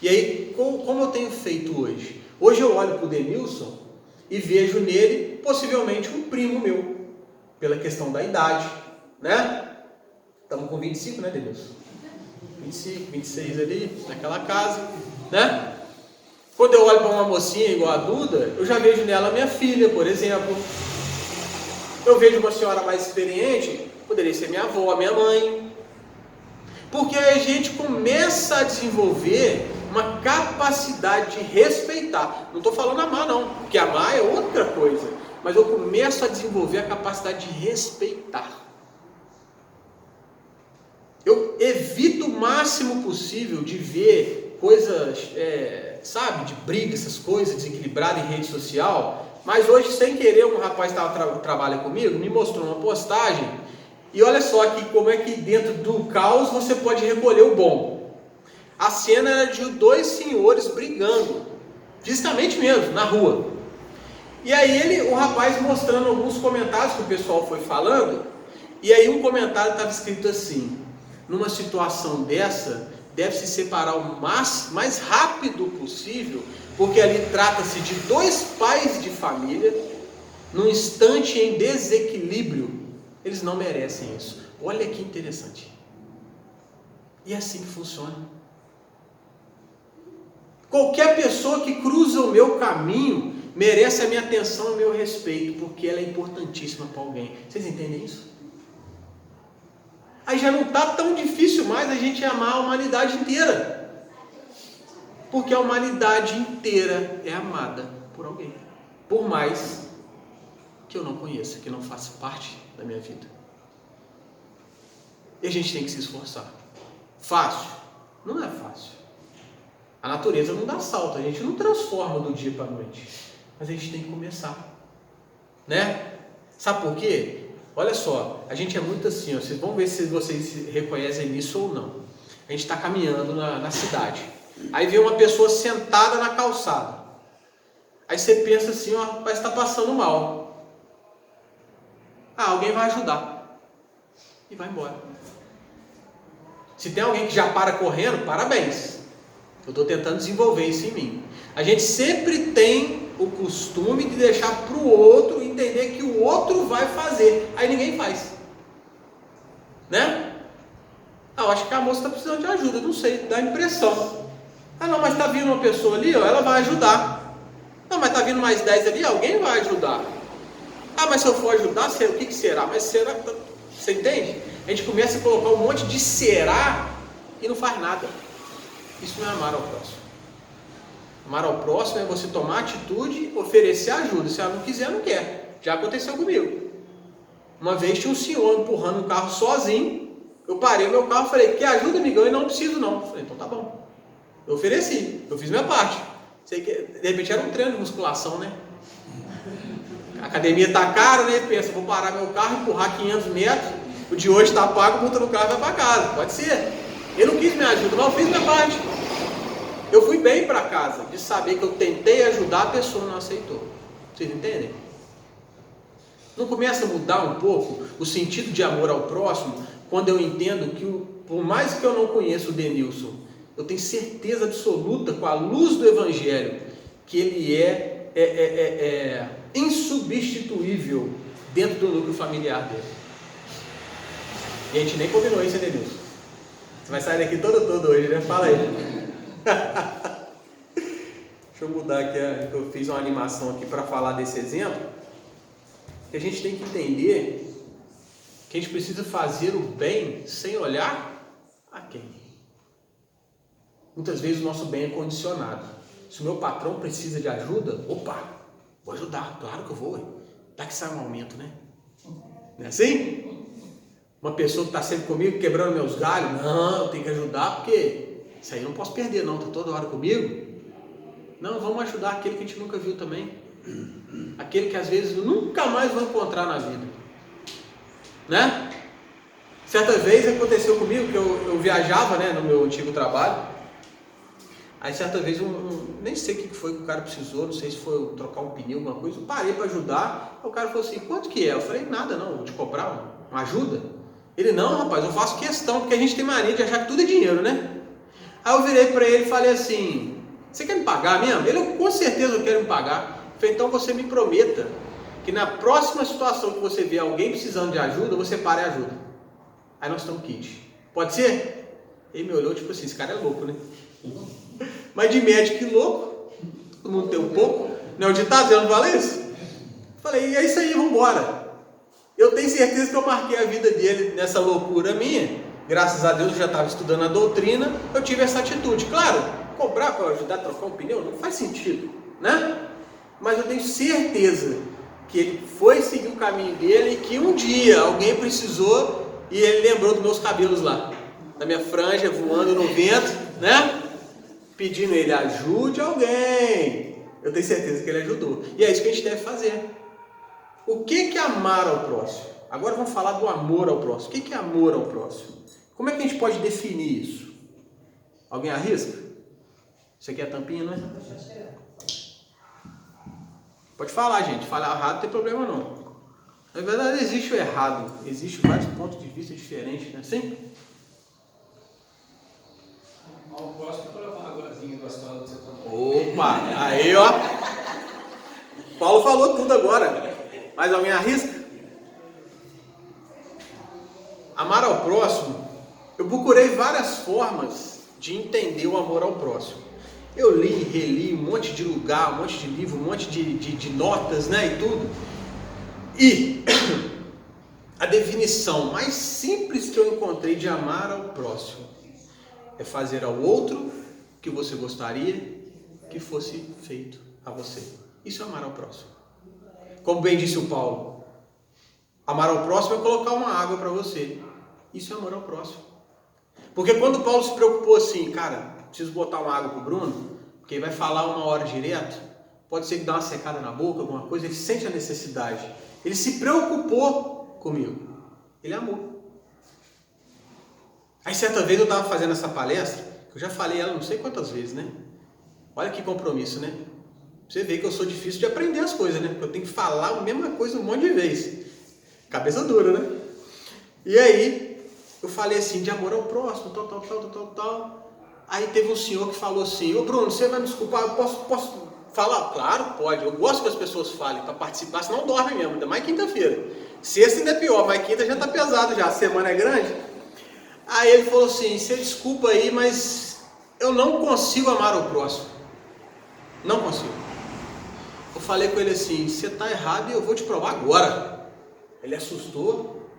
E aí, como eu tenho feito hoje? Hoje eu olho para o Denilson e vejo nele, possivelmente, um primo meu, pela questão da idade, né? Estamos com 25, né, Denilson? 25, 26 ali, naquela casa, né? Quando eu olho para uma mocinha igual a Duda, eu já vejo nela minha filha, por exemplo. Eu vejo uma senhora mais experiente, poderia ser minha avó, minha mãe. Porque a gente começa a desenvolver uma capacidade de respeitar. Não estou falando amar não, porque amar é outra coisa. Mas eu começo a desenvolver a capacidade de respeitar. Eu evito o máximo possível de ver coisas, sabe, de briga, essas coisas desequilibradas em rede social. Mas hoje, sem querer, um rapaz que trabalha comigo me mostrou uma postagem. E olha só aqui como é que dentro do caos você pode recolher o bom. A cena era de dois senhores brigando, fisicamente mesmo, na rua. E aí o rapaz mostrando alguns comentários que o pessoal foi falando. E aí um comentário estava escrito assim: numa situação dessa, deve se separar o mais rápido possível, porque ali trata-se de dois pais de família, num instante em desequilíbrio. Eles não merecem isso. Olha que interessante. E é assim que funciona. Qualquer pessoa que cruza o meu caminho merece a minha atenção e o meu respeito, porque ela é importantíssima para alguém. Vocês entendem isso? Aí já não está tão difícil mais a gente amar a humanidade inteira. Porque a humanidade inteira é amada por alguém. Por mais que eu não conheça, que não faça parte da minha vida. E a gente tem que se esforçar. Fácil? Não é fácil. A natureza não dá salto, a gente não transforma do dia para a noite. Mas a gente tem que começar. Né? Sabe por quê? Olha só, a gente é muito assim, ó, vocês vão ver se vocês se reconhecem nisso ou não. A gente está caminhando na cidade. Aí vem uma pessoa sentada na calçada. Aí você pensa assim, ó, parece que está passando mal. Alguém vai ajudar. E vai embora. Se tem alguém que já para correndo, parabéns. Eu estou tentando desenvolver isso em mim. A gente sempre tem o costume de deixar para o outro entender que o outro vai fazer. Aí ninguém faz. Né? Eu acho que a moça está precisando de ajuda, não sei, dá impressão. Não, mas está vindo uma pessoa ali, ó, ela vai ajudar. Não, mas está vindo mais 10 ali, alguém vai ajudar. Mas se eu for ajudar, o que será? Mas será, você entende? A gente começa a colocar um monte de será e não faz nada. Isso não é amar ao próximo. Amar ao próximo é você tomar atitude, oferecer ajuda. Se ela não quiser, não quer. Já aconteceu comigo. Uma vez tinha um senhor empurrando um carro sozinho. Eu parei o meu carro e falei: quer ajuda, amigão? E não preciso não. Eu falei: então tá bom. Eu ofereci, eu fiz minha parte. Sei que, de repente era um treino de musculação, né? A academia está cara, né? Pensa, vou parar meu carro, empurrar 500 metros. O de hoje está pago, multa no carro e vai para casa. Pode ser. Ele não quis me ajudar, mas eu fiz minha parte. Eu fui bem para casa de saber que eu tentei ajudar, a pessoa não aceitou. Vocês entendem? Não começa a mudar um pouco o sentido de amor ao próximo quando eu entendo que, por mais que eu não conheça o Denilson, eu tenho certeza absoluta, com a luz do Evangelho, que ele é insubstituível dentro do núcleo familiar dele. E a gente nem combinou isso, né, Denilson? Você vai sair daqui todo hoje, né? Fala aí. Deixa eu mudar aqui, eu fiz uma animação aqui para falar desse exemplo. Que a gente tem que entender que a gente precisa fazer o bem sem olhar a quem. Muitas vezes o nosso bem é condicionado. Se o meu patrão precisa de ajuda, opa, vou ajudar, claro que eu vou. Dá que sai um aumento, né? Não é assim? Uma pessoa que está sempre comigo, quebrando meus galhos, não, eu tenho que ajudar, porque isso aí eu não posso perder não, está toda hora comigo. Não, vamos ajudar aquele que a gente nunca viu também. Aquele que às vezes nunca mais vou encontrar na vida. Né? Certa vez aconteceu comigo que eu viajava, né, no meu antigo trabalho. Aí certa vez, nem sei o que foi que o cara precisou, não sei se foi trocar um pneu, alguma coisa, eu parei para ajudar. O cara falou assim: quanto que é? Eu falei: nada não, vou te cobrar uma ajuda. Ele: não, rapaz, eu faço questão, porque a gente tem mania de achar que tudo é dinheiro, né? Aí eu virei para ele e falei assim: você quer me pagar mesmo? Ele: com certeza eu quero me pagar. Eu falei: então você me prometa que na próxima situação que você vê alguém precisando de ajuda, você para e ajuda. Aí nós estamos kit. Pode ser? Ele me olhou tipo assim: esse cara é louco, né? Mas de médico e louco, todo mundo tem um pouco. Não é o ditado, eu não falo isso? Falei: é isso aí, vamos embora. Eu tenho certeza que eu marquei a vida dele nessa loucura minha, graças a Deus eu já estava estudando a doutrina, eu tive essa atitude. Claro, cobrar para ajudar a trocar um pneu não faz sentido, né? Mas eu tenho certeza que ele foi seguir o caminho dele e que um dia alguém precisou e ele lembrou dos meus cabelos lá, da minha franja voando no vento, né? Pedindo ele, ajude alguém. Eu tenho certeza que ele ajudou. E é isso que a gente deve fazer. O que é amar ao próximo? Agora vamos falar do amor ao próximo. O que é amor ao próximo? Como é que a gente pode definir isso? Alguém arrisca? Isso aqui é a tampinha, não é? Pode falar, gente. Falar errado não tem problema não. Na verdade, existe o errado. Existem vários pontos de vista diferentes, não é assim?
Ao próximo, colocar uma águazinha gostosa do seu tamanho.
Opa! Aí, ó. Paulo falou tudo agora. Mais alguém arrisca? Amar ao próximo. Eu procurei várias formas de entender o amor ao próximo. Eu li, reli um monte de lugar, um monte de livro, um monte de notas, né, e tudo. E a definição mais simples que eu encontrei de amar ao próximo é fazer ao outro o que você gostaria que fosse feito a você. Isso é amar ao próximo. Como bem disse o Paulo, amar ao próximo é colocar uma água para você. Isso é amor ao próximo. Porque quando Paulo se preocupou assim, cara, preciso botar uma água para o Bruno, porque ele vai falar 1 hora direto, pode ser que dê uma secada na boca, alguma coisa, ele sente a necessidade. Ele se preocupou comigo. Ele amou. Aí certa vez eu estava fazendo essa palestra, eu já falei ela não sei quantas vezes, né? Olha que compromisso, né? Você vê que eu sou difícil de aprender as coisas, né? Porque eu tenho que falar a mesma coisa um monte de vezes. Cabeça dura, né? E aí, eu falei assim, de amor ao próximo, tal. Aí teve um senhor que falou assim, ô Bruno, você vai me desculpar, eu posso falar? Claro, pode. Eu gosto que as pessoas falem para participar, senão dorme mesmo, ainda mais quinta-feira. Sexta ainda é pior, mas quinta já tá pesado já, a semana é grande. Aí ele falou assim, você desculpa aí, mas eu não consigo amar o próximo. Não consigo. Eu falei com ele assim, você tá errado e eu vou te provar agora. Ele assustou.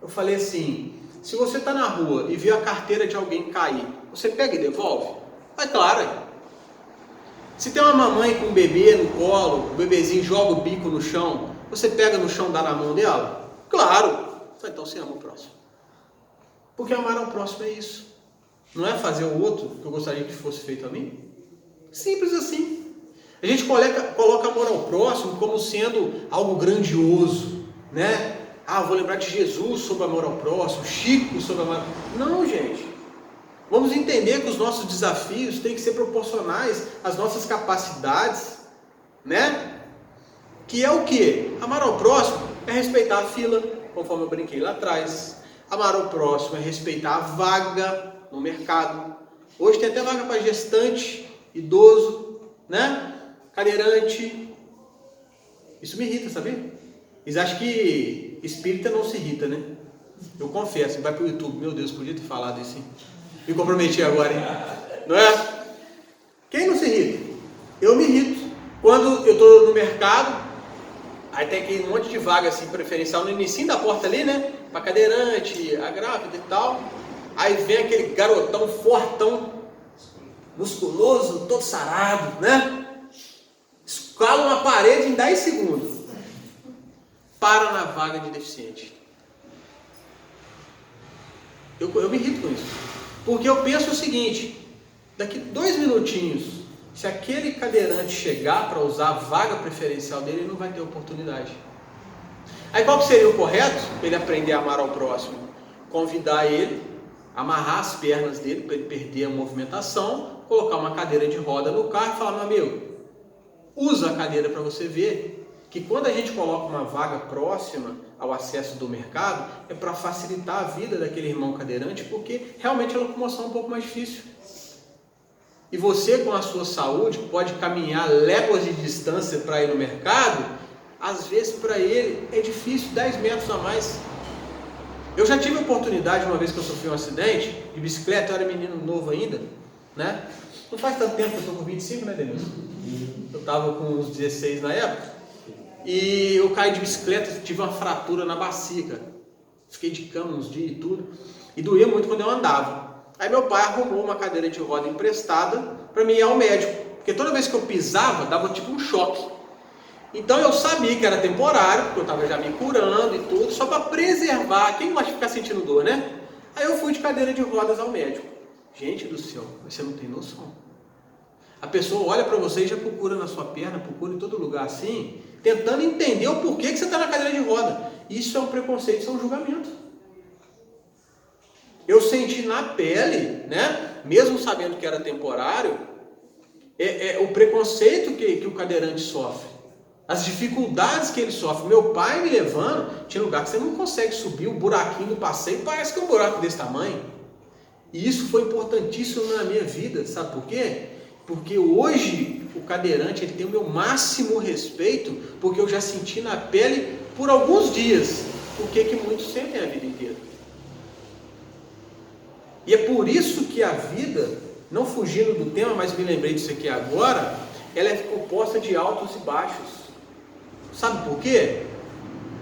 Eu falei assim, se você tá na rua e vê a carteira de alguém cair, você pega e devolve? É claro. Se tem uma mamãe com um bebê no colo, o bebezinho joga o bico no chão, você pega no chão e dá na mão dela? Claro. Então você ama o próximo. Porque amar ao próximo é isso. Não é fazer o outro que eu gostaria que fosse feito a mim? Simples assim. A gente coloca amor ao próximo como sendo algo grandioso, né? Ah, vou lembrar de Jesus sobre amor ao próximo, Chico sobre amor ao próximo. Não, gente. Vamos entender que os nossos desafios têm que ser proporcionais às nossas capacidades, né? Que é o quê? Amar ao próximo é respeitar a fila, conforme eu brinquei lá atrás. Amar ao próximo é respeitar a vaga no mercado. Hoje tem até vaga para gestante, idoso, né? Cadeirante. Isso me irrita, sabia? Eles acham que espírita não se irrita, né? Eu confesso, vai pro YouTube, meu Deus, podia ter falado isso, hein? Me comprometi agora, hein? Não é? Quem não se irrita? Eu me irrito. Quando eu tô no mercado, aí tem aquele monte de vaga assim, preferencial no início da porta ali, né? Pra cadeirante, a grávida e tal. Aí vem aquele garotão fortão, musculoso, todo sarado, né? Escala uma parede em 10 segundos. Para na vaga de deficiente. Eu me irrito com isso. Porque eu penso o seguinte, daqui 2 minutinhos, se aquele cadeirante chegar para usar a vaga preferencial dele, ele não vai ter oportunidade. Aí qual que seria o correto para ele aprender a amar ao próximo? Convidar ele, amarrar as pernas dele para ele perder a movimentação, colocar uma cadeira de roda no carro e falar, meu amigo, usa a cadeira para você ver que quando a gente coloca uma vaga próxima ao acesso do mercado, é para facilitar a vida daquele irmão cadeirante, porque realmente a locomoção é um pouco mais difícil. E você, com a sua saúde, pode caminhar léguas de distância para ir no mercado, às vezes para ele é difícil, 10 metros a mais. Eu já tive a oportunidade, uma vez que eu sofri um acidente de bicicleta, eu era menino novo ainda, né? Não faz tanto tempo que eu estou com 25, né, Denilson? Eu estava com uns 16 na época. E eu caí de bicicleta, tive uma fratura na bacia, cara. Fiquei de cama uns dias e tudo. E doía muito quando eu andava. Aí meu pai arrumou uma cadeira de roda emprestada para mim ir ao médico. Porque toda vez que eu pisava, dava tipo um choque. Então eu sabia que era temporário, porque eu estava já me curando e tudo, só para preservar. Quem gosta de ficar sentindo dor, né? Aí eu fui de cadeira de rodas ao médico. Gente do céu, você não tem noção. A pessoa olha para você e já procura na sua perna, procura em todo lugar assim, tentando entender o porquê que você está na cadeira de roda. Isso é um preconceito, isso é um julgamento. Eu senti na pele, né? Mesmo sabendo que era temporário, o preconceito que o cadeirante sofre. As dificuldades que ele sofre. Meu pai me levando, tinha lugar que você não consegue subir, o buraquinho do passeio parece que é um buraco desse tamanho. E isso foi importantíssimo na minha vida, sabe por quê? Porque hoje o cadeirante ele tem o meu máximo respeito, porque eu já senti na pele por alguns dias o que muitos sentem a vida inteira. E é por isso que a vida, não fugindo do tema, mas me lembrei disso aqui agora, ela é composta de altos e baixos. Sabe por quê?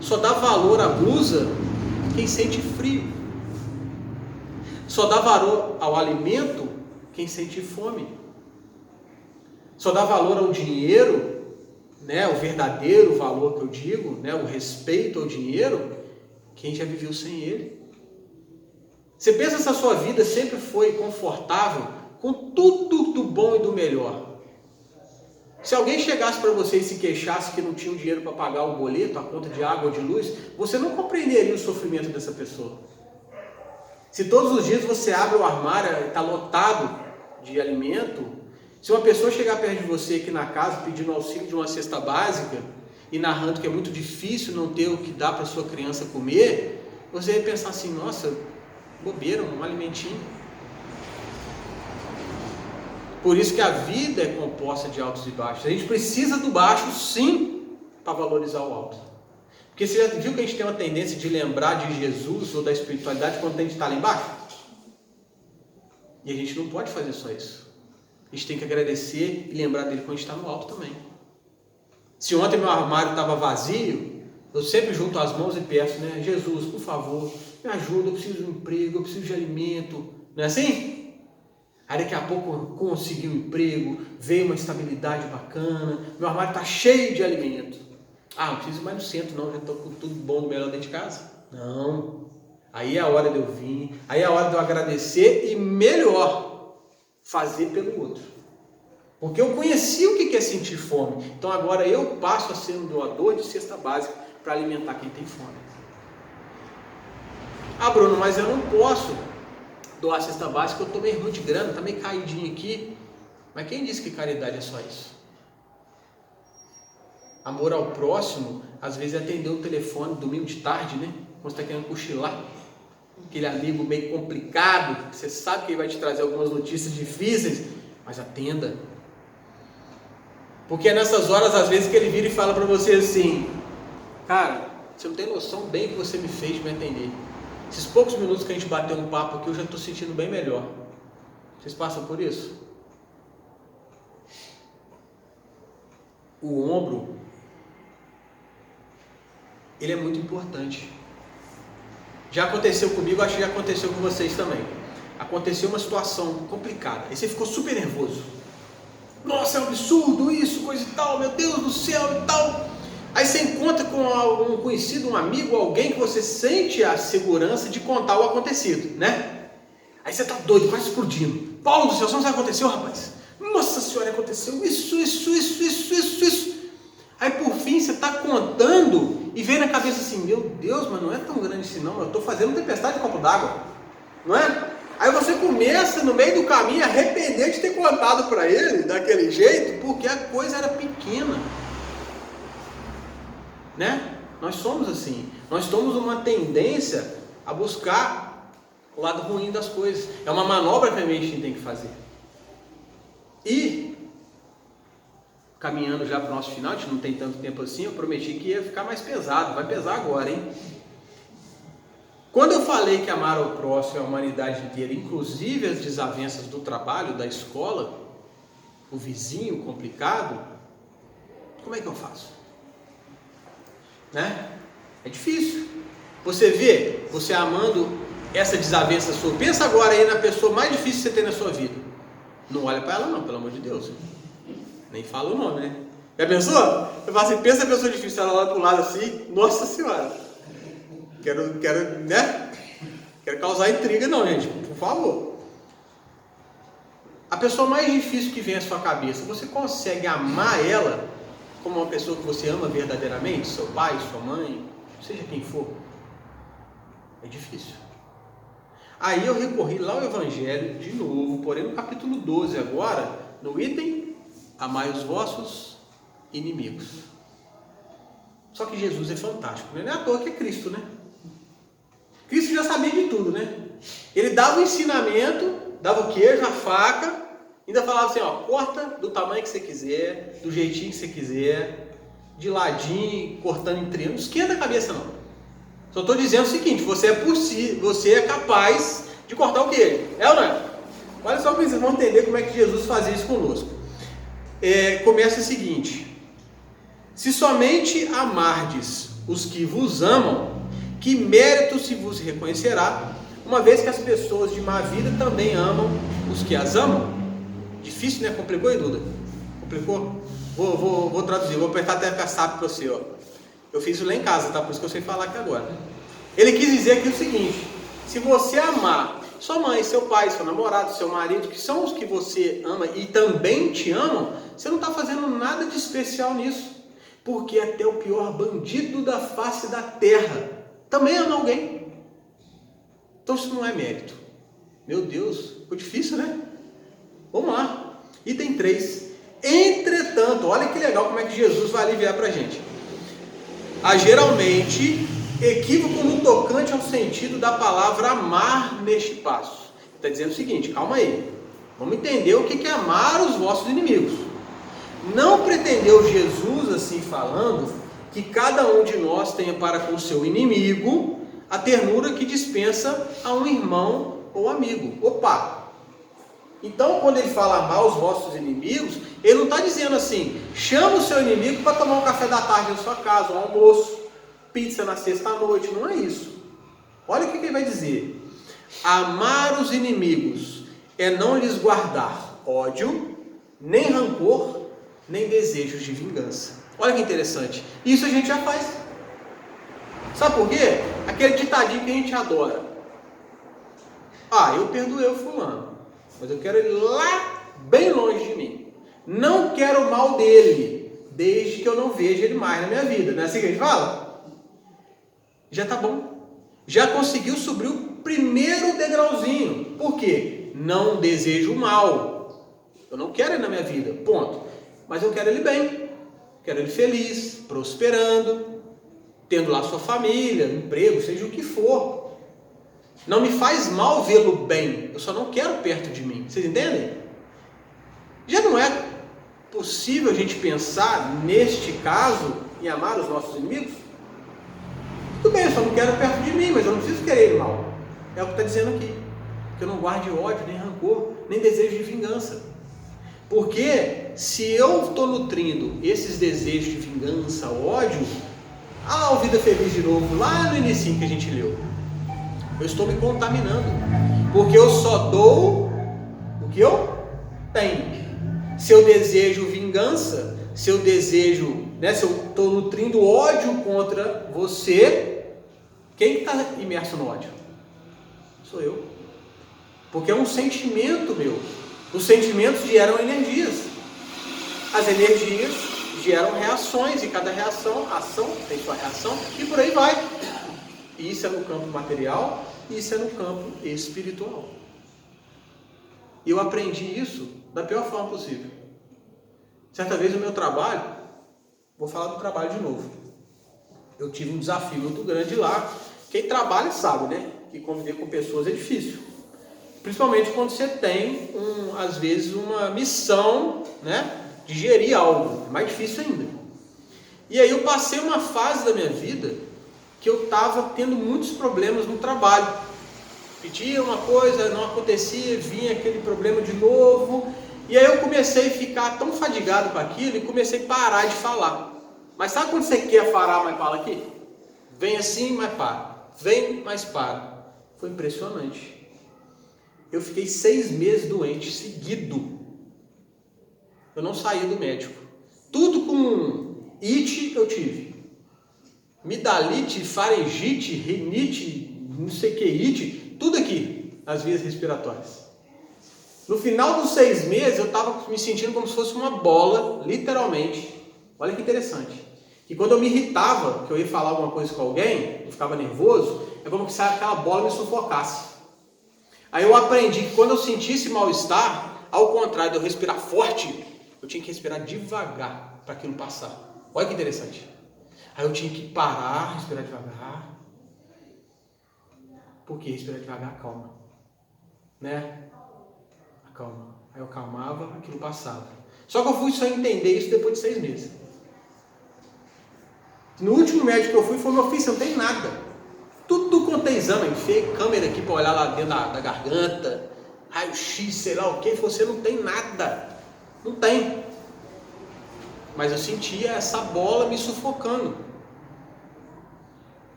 Só dá valor à blusa quem sente frio. Só dá valor ao alimento quem sente fome. Só dá valor ao dinheiro, né, o verdadeiro valor que eu digo, né, o respeito ao dinheiro, quem já viveu sem ele. Você pensa se a sua vida sempre foi confortável com tudo do bom e do melhor? Se alguém chegasse para você e se queixasse que não tinha o dinheiro para pagar o boleto, a conta de água ou de luz, você não compreenderia o sofrimento dessa pessoa. Se todos os dias você abre o armário e está lotado de alimento, se uma pessoa chegar perto de você aqui na casa pedindo auxílio de uma cesta básica e narrando que é muito difícil não ter o que dar para sua criança comer, você vai pensar assim, nossa, bobeira, um alimentinho. Por isso que a vida é composta de altos e baixos. A gente precisa do baixo, sim, para valorizar o alto. Porque você já viu que a gente tem uma tendência de lembrar de Jesus ou da espiritualidade quando a gente está lá embaixo? E a gente não pode fazer só isso. A gente tem que agradecer e lembrar dele quando a gente está no alto também. Se ontem meu armário estava vazio, eu sempre junto as mãos e peço, né? Jesus, por favor, me ajuda, eu preciso de um emprego, eu preciso de alimento. Não é assim? Aí daqui a pouco eu consegui um emprego, veio uma estabilidade bacana, meu armário está cheio de alimento. Ah, não preciso ir mais no centro não, já estou com tudo bom do melhor dentro de casa. Não. Aí é a hora de eu vir, aí é a hora de eu agradecer e melhor, fazer pelo outro. Porque eu conheci o que é sentir fome. Então agora eu passo a ser um doador de cesta básica para alimentar quem tem fome. Ah, Bruno, mas eu não posso doar cesta básica, eu estou meio ruim de grana, está meio caidinho aqui. Mas quem disse que caridade é só isso? Amor ao próximo, às vezes é atender o telefone domingo de tarde, né? Quando você está querendo cochilar. Aquele amigo meio complicado, que você sabe que ele vai te trazer algumas notícias difíceis, mas atenda. Porque é nessas horas, às vezes, que ele vira e fala para você assim, cara, você não tem noção bem que você me fez de me atender. Esses poucos minutos que a gente bateu um papo aqui, eu já estou sentindo bem melhor. Vocês passam por isso? O ombro, ele é muito importante. Já aconteceu comigo, acho que já aconteceu com vocês também. Aconteceu uma situação complicada, aí você ficou super nervoso. Nossa, é um absurdo isso, coisa e tal, meu Deus do céu e tal. Aí você encontra com um conhecido, um amigo, alguém que você sente a segurança de contar o acontecido, né? Aí você tá doido, quase explodindo. Paulo do céu, você não sabe o que aconteceu, rapaz? Nossa senhora, aconteceu isso. Aí por fim você tá contando e vem na cabeça assim, meu Deus, mas não é tão grande assim não, eu tô fazendo tempestade de copo d'água, não é? Aí você começa no meio do caminho a arrepender de ter contado para ele daquele jeito, porque a coisa era pequena. Né? Nós somos assim, nós temos uma tendência a buscar o lado ruim das coisas, é uma manobra que a gente tem que fazer. E caminhando já para o nosso final, a gente não tem tanto tempo assim, eu prometi que ia ficar mais pesado, vai pesar agora, hein? Quando eu falei que amar ao próximo é a humanidade inteira, inclusive as desavenças do trabalho, da escola, o vizinho complicado, como é que eu faço? Né? É difícil. Você vê, você amando essa desavença sua. Pensa agora aí na pessoa mais difícil que você tem na sua vida. Não olha para ela não, pelo amor de Deus. Nem fala o nome, né? Já pensou? Eu falo assim, pensa a pessoa difícil, ela olha para o lado assim, nossa senhora. Quero causar intriga não, gente, por favor. A pessoa mais difícil que vem à sua cabeça, você consegue amar ela como uma pessoa que você ama verdadeiramente? Seu pai, sua mãe, seja quem for. É difícil. Aí eu recorri lá ao Evangelho de novo, porém no capítulo 12 agora, no item, amai os vossos inimigos. Só que Jesus é fantástico, não é à toa que é Cristo, né? Cristo já sabia de tudo, né? Ele dava o ensinamento, dava o queijo, a faca, ainda falava assim, ó, corta do tamanho que você quiser, do jeitinho que você quiser, de ladinho, cortando em triângulo, não esquenta a cabeça não. Só estou dizendo o seguinte, você é capaz de cortar o queijo, é ou não é? Olha só para vocês vão entender como é que Jesus fazia isso conosco. Começa o seguinte, se somente amardes os que vos amam, que mérito se vos reconhecerá, uma vez que as pessoas de má vida também amam os que as amam? Difícil, né? Complicou, hein, Duda? Complicou? Vou traduzir, vou apertar até a sapo para você, ó. Eu fiz isso lá em casa, tá? Por isso que eu sei falar aqui agora. Ele quis dizer aqui o seguinte, se você amar sua mãe, seu pai, seu namorado, seu marido, que são os que você ama e também te amam, você não está fazendo nada de especial nisso. Porque até o pior bandido da face da terra também ama alguém. Então isso não é mérito. Meu Deus, ficou difícil, né? Vamos lá. Item 3. Entretanto, olha que legal como é que Jesus vai aliviar para a gente. Há geralmente equívoco no tocante ao sentido da palavra amar neste passo. Está dizendo o seguinte, calma aí. Vamos entender o que é amar os vossos inimigos. Não pretendeu Jesus, assim falando, que cada um de nós tenha para com o seu inimigo a ternura que dispensa a um irmão ou amigo. Opa! Então, quando ele fala amar os vossos inimigos, ele não está dizendo assim, chama o seu inimigo para tomar um café da tarde na sua casa, um almoço, pizza na sexta-noite, não é isso. Olha o que ele vai dizer. Amar os inimigos é não lhes guardar ódio, nem rancor, nem desejos de vingança. Olha que interessante. Isso a gente já faz. Sabe por quê? Aquele ditadinho que a gente adora. Eu perdoei o fulano, mas eu quero ele lá, bem longe de mim. Não quero o mal dele, desde que eu não veja ele mais na minha vida. Não é assim que a gente fala? Já tá bom. Já conseguiu subir o primeiro degrauzinho. Por quê? Não desejo o mal. Eu não quero ele na minha vida, ponto. Mas eu quero ele bem. Quero ele feliz, prosperando, tendo lá sua família, emprego, seja o que for. Não me faz mal vê-lo bem, eu só não quero perto de mim. Vocês entendem? Já não é possível a gente pensar, neste caso, em amar os nossos inimigos? Tudo bem, eu só não quero perto de mim, mas eu não preciso querer ele mal. É o que está dizendo aqui. Que eu não guarde ódio, nem rancor, nem desejo de vingança. Porque se eu estou nutrindo esses desejos de vingança, ódio, o Vida Feliz de novo, lá no início que a gente leu, eu estou me contaminando, porque eu só dou o que eu tenho. Se eu desejo vingança, se eu desejo, se eu estou nutrindo ódio contra você, quem está imerso no ódio? Sou eu. Porque é um sentimento meu. Os sentimentos geram energias. As energias geram reações, e cada ação tem sua reação, e por aí vai. Isso é no campo material, isso é no campo espiritual. E eu aprendi isso da pior forma possível. Certa vez no meu trabalho, vou falar do trabalho de novo. Eu tive um desafio muito grande lá. Quem trabalha sabe, né? Que conviver com pessoas é difícil. Principalmente quando você tem, às vezes, uma missão, de gerir algo. É mais difícil ainda. E aí eu passei uma fase da minha vida que eu estava tendo muitos problemas no trabalho. Pedia uma coisa, não acontecia, vinha aquele problema de novo. E aí eu comecei a ficar tão fadigado com aquilo e comecei a parar de falar. Mas sabe quando você quer parar, mas fala aqui? Vem assim, mas para. Vem, mas para. Foi impressionante. Eu fiquei 6 meses doente, seguido. Eu não saía do médico. Tudo com it eu tive. Amidalite, faringite, rinite, não sei o que, it, tudo aqui, as vias respiratórias. No final dos 6 meses, eu estava me sentindo como se fosse uma bola, literalmente. Olha que interessante. E quando eu me irritava, que eu ia falar alguma coisa com alguém, eu ficava nervoso, é como se aquela bola me sufocasse. Aí eu aprendi que quando eu sentisse mal-estar, ao contrário de eu respirar forte, eu tinha que respirar devagar para aquilo passar. Olha que interessante. Aí eu tinha que parar, respirar devagar. Por quê? Respirar devagar acalma. Né? Acalma. Aí eu acalmava, aquilo passava. Só que eu fui só entender isso depois de 6 meses. No último médico que eu fui, foi meu filho, você não tem nada. Tudo quanto é exame, enfiei câmera aqui para olhar lá dentro da garganta, raio-x, sei lá o que, você não tem nada. Não tem. Mas eu sentia essa bola me sufocando.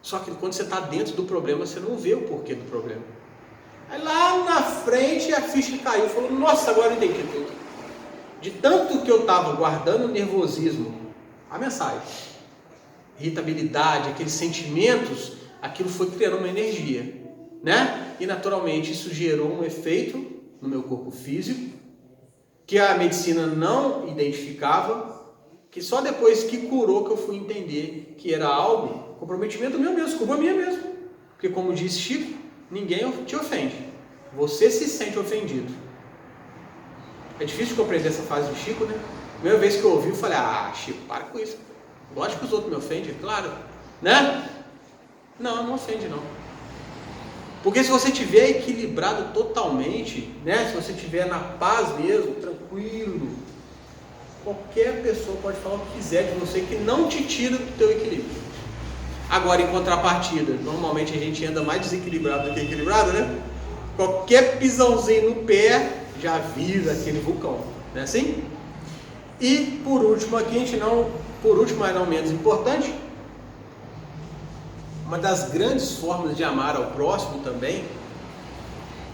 Só que quando você está dentro do problema, você não vê o porquê do problema. Aí lá na frente a ficha caiu. Falou, nossa, agora eu entendi tudo. De tanto que eu estava guardando o nervosismo, a mensagem, irritabilidade, aqueles sentimentos, aquilo foi criando uma energia, né? E naturalmente isso gerou um efeito no meu corpo físico, que a medicina não identificava, que só depois que curou que eu fui entender que era algo, comprometimento meu mesmo, culpa minha mesmo. Porque como disse Chico, ninguém te ofende, você se sente ofendido. É difícil compreender essa fase do Chico, né? Primeira vez que eu ouvi, eu falei, Chico, para com isso. Lógico que os outros me ofendem, é claro, né? Não ofende não. Porque se você estiver equilibrado totalmente, né? Se você estiver na paz mesmo, tranquilo, qualquer pessoa pode falar o que quiser de você que não te tira do teu equilíbrio. Agora, em contrapartida, normalmente a gente anda mais desequilibrado do que equilibrado, né? Qualquer pisãozinho no pé já vira aquele vulcão, não é assim? E por último aqui, por último, mas não menos importante, uma das grandes formas de amar ao próximo também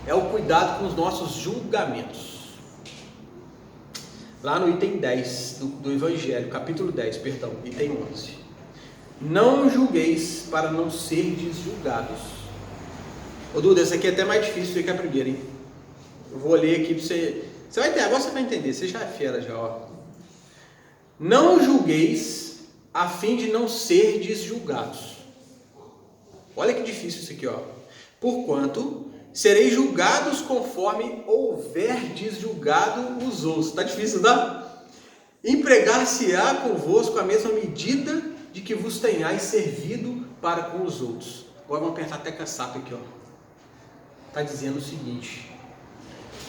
é o cuidado com os nossos julgamentos. Lá no item 10 do Evangelho, capítulo 10, perdão, item 11. Não julgueis para não serdes julgados. Ô Duda, essa aqui é até mais difícil do que a primeira, hein? Eu vou ler aqui para você. Você vai ter, agora você vai entender, você já é fera já, ó. Não julgueis a fim de não serdes julgados. Olha que difícil isso aqui, ó. Porquanto sereis julgados conforme houverdes julgado os outros. Tá difícil, tá? Empregar-se-á convosco a mesma medida de que vos tenhais servido para com os outros. Agora vamos apertar até caçapa aqui, ó. Tá dizendo o seguinte: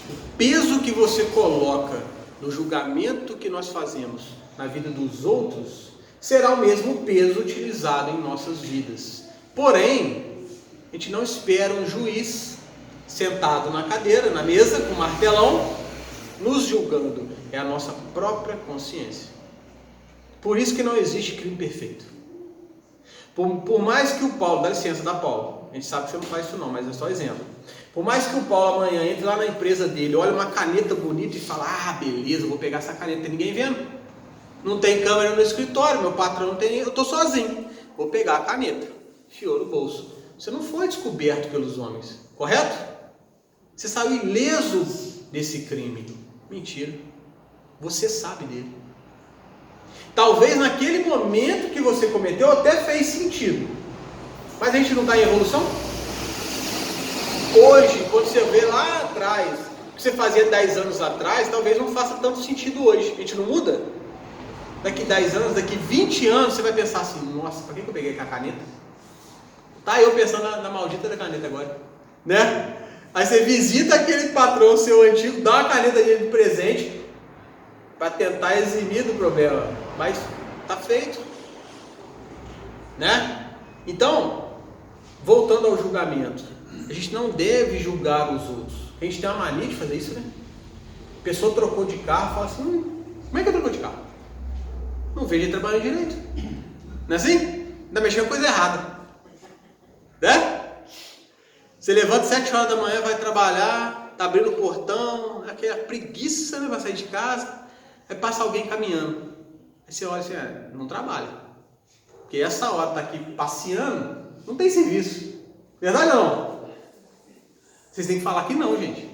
o peso que você coloca no julgamento que nós fazemos na vida dos outros será o mesmo peso utilizado em nossas vidas. Porém, a gente não espera um juiz sentado na cadeira, na mesa, com um martelão, nos julgando. É a nossa própria consciência. Por isso que não existe crime perfeito. Por mais que o Paulo, dá licença, da Paulo, a gente sabe que você não faz isso não, mas é só exemplo. Por mais que o Paulo amanhã entre lá na empresa dele, olhe uma caneta bonita e fala, beleza, vou pegar essa caneta, tem ninguém vendo. Não tem câmera no escritório, meu patrão não tem, eu estou sozinho. Vou pegar a caneta, enfiou no bolso. Você não foi descoberto pelos homens, correto? Você saiu ileso desse crime. Mentira. Você sabe dele. Talvez naquele momento que você cometeu até fez sentido. Mas a gente não está em evolução? Hoje, quando você vê lá atrás, o que você fazia 10 anos atrás, talvez não faça tanto sentido hoje. A gente não muda? Daqui 10 anos, daqui 20 anos, você vai pensar assim, nossa, para que eu peguei aquela caneta? Tá eu pensando na maldita da caneta agora, né? Aí você visita aquele patrão seu antigo, dá uma caneta dele de presente para tentar eximir do problema, mas tá feito, né? Então, voltando ao julgamento, a gente não deve julgar os outros. A gente tem uma mania de fazer isso, né? A pessoa trocou de carro, fala assim, como é que eu trocou de carro? Não vejo ele trabalhando direito, não é assim? Ainda mexendo com coisa errada, né? Você levanta 7 horas da manhã, vai trabalhar, tá abrindo o portão, aquela preguiça, né, vai sair de casa, aí passa alguém caminhando. Aí você olha assim, não trabalha. Porque essa hora tá aqui passeando, não tem serviço. Verdade ou não? Vocês têm que falar que não, gente.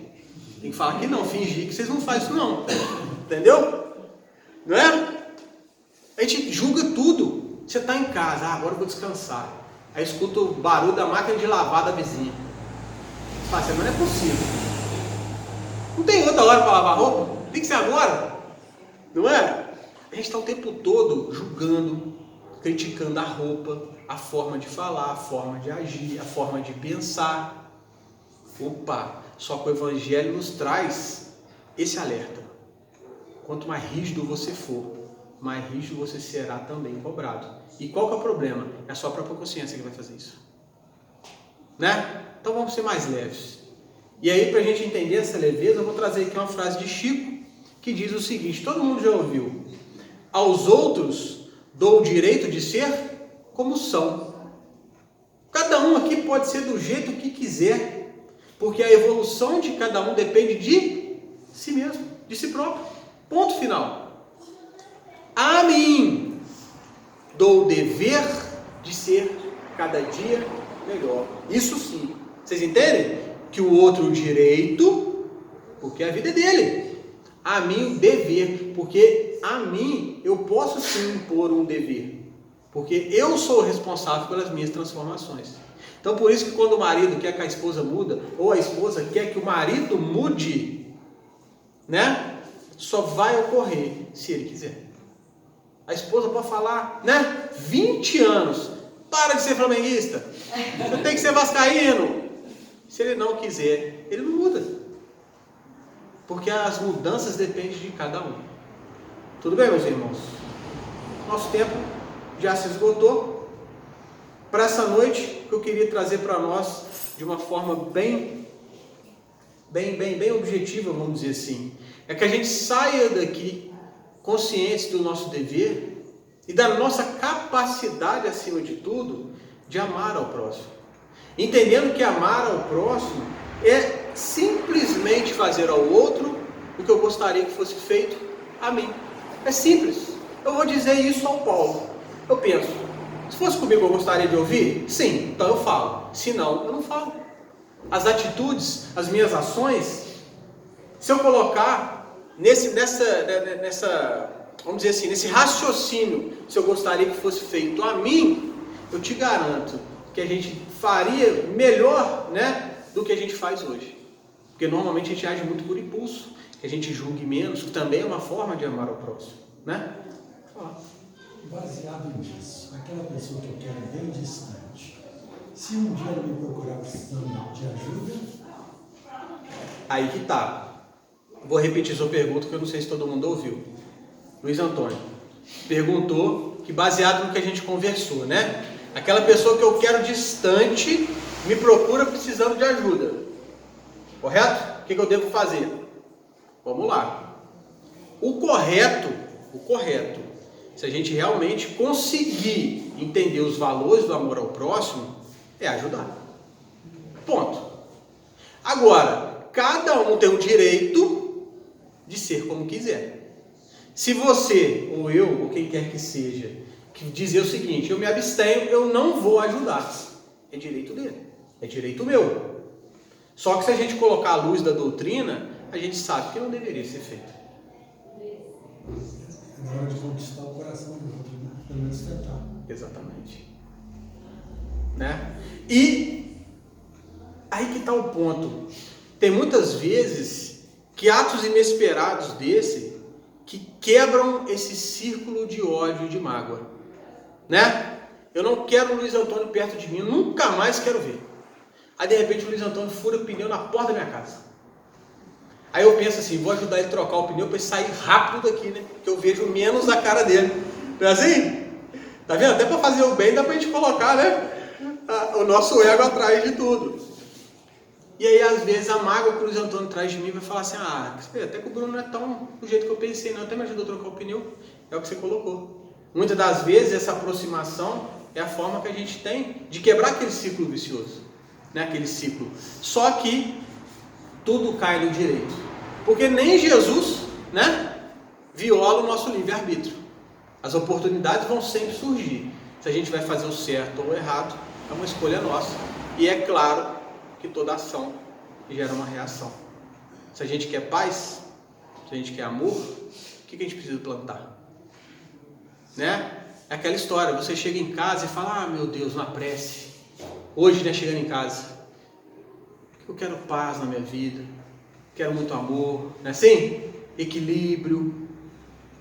Tem que falar que não, fingir que vocês não fazem isso não. Entendeu? Não é? A gente julga tudo. Você está em casa, agora eu vou descansar. Aí escuta o barulho da máquina de lavar da vizinha. Você fala assim, mas não é possível. Não tem outra hora para lavar roupa? Tem que ser agora. Não é? A gente está o tempo todo julgando, criticando a roupa, a forma de falar, a forma de agir, a forma de pensar. Opa, só que o Evangelho nos traz esse alerta. Quanto mais rígido você for, mais rígido você será também cobrado. E qual que é o problema? É a sua própria consciência que vai fazer isso. Né? Então vamos ser mais leves. E aí, para a gente entender essa leveza, eu vou trazer aqui uma frase de Chico, que diz o seguinte, todo mundo já ouviu: aos outros dou o direito de ser como são. Cada um aqui pode ser do jeito que quiser, porque a evolução de cada um depende de si mesmo, de si próprio. Ponto final. A mim dou o dever de ser cada dia melhor. Isso sim. Vocês entendem? Que o outro o direito, porque a vida é dele. A mim o dever, porque a mim eu posso sim impor um dever. Porque eu sou responsável pelas minhas transformações. Então por isso que quando o marido quer que a esposa muda, ou a esposa quer que o marido mude, né? Só vai ocorrer se ele quiser. A esposa pode falar, né? 20 anos. Para de ser flamenguista. Você tem que ser vascaíno. Se ele não quiser, ele não muda. Porque as mudanças dependem de cada um. Tudo bem, meus irmãos? Nosso tempo já se esgotou. Para essa noite, o que eu queria trazer para nós, de uma forma bem objetiva, vamos dizer assim, é que a gente saia daqui conscientes do nosso dever e da nossa capacidade, acima de tudo, de amar ao próximo. Entendendo que amar ao próximo é simplesmente fazer ao outro o que eu gostaria que fosse feito a mim. É simples. Eu vou dizer isso ao Paulo. Eu penso, se fosse comigo eu gostaria de ouvir? Sim, então eu falo. Se não, eu não falo. As atitudes, as minhas ações, se eu colocar vamos dizer assim, nesse raciocínio, se eu gostaria que fosse feito a mim, eu te garanto que a gente faria melhor, né, do que a gente faz hoje. Porque normalmente a gente age muito por impulso, que a gente julgue menos, que também é uma forma de amar o próximo, né?
Baseado nisso, aquela pessoa que eu quero bem distante, se um dia ela me procurar precisando de ajuda...
Aí que tá. Vou repetir sua pergunta, que eu não sei se todo mundo ouviu. Luiz Antônio perguntou, que baseado no que a gente conversou, né? Aquela pessoa que eu quero distante me procura precisando de ajuda. Correto? O que eu devo fazer? Vamos lá. O correto, se a gente realmente conseguir entender os valores do amor ao próximo, é ajudar. Ponto. Agora, cada um tem o direito de ser como quiser. Se você, ou eu, ou quem quer que seja, que dizer o seguinte, eu me abstenho, eu não vou ajudar. É direito dele, é direito meu. Só que se a gente colocar a luz da doutrina, a gente sabe que não deveria ser feito.
É hora de conquistar o coração do outro, né? Pelo menos tentar.
Exatamente. Né? E aí que está o ponto. Tem muitas vezes que atos inesperados desse que quebram esse círculo de ódio e de mágoa. Né? Eu não quero o Luiz Antônio perto de mim, eu nunca mais quero ver. Aí de repente o Luiz Antônio fura o pneu na porta da minha casa. Aí eu penso assim, vou ajudar ele a trocar o pneu para ele sair rápido daqui, né? Que eu vejo menos a cara dele. Não é assim? Tá vendo? Até para fazer o bem dá para a gente colocar, né? O nosso ego atrás de tudo. E aí às vezes a mágoa que o Luiz Antônio traz de mim vai falar assim, até que o Bruno não é tão do jeito que eu pensei, não. Até me ajudou a trocar o pneu. É o que você colocou. Muitas das vezes essa aproximação é a forma que a gente tem de quebrar aquele ciclo vicioso. né, aquele ciclo. Só que tudo cai no direito, porque nem Jesus, né, viola o nosso livre-arbítrio. As oportunidades vão sempre surgir. Se a gente vai fazer o certo ou o errado, é uma escolha nossa. E é claro que toda ação gera uma reação. Se a gente quer paz, se a gente quer amor, o que a gente precisa plantar? Né? É aquela história, você chega em casa e fala, ah, meu Deus, na prece, hoje, né, chegando em casa, eu quero paz na minha vida, quero muito amor, não é assim? Equilíbrio,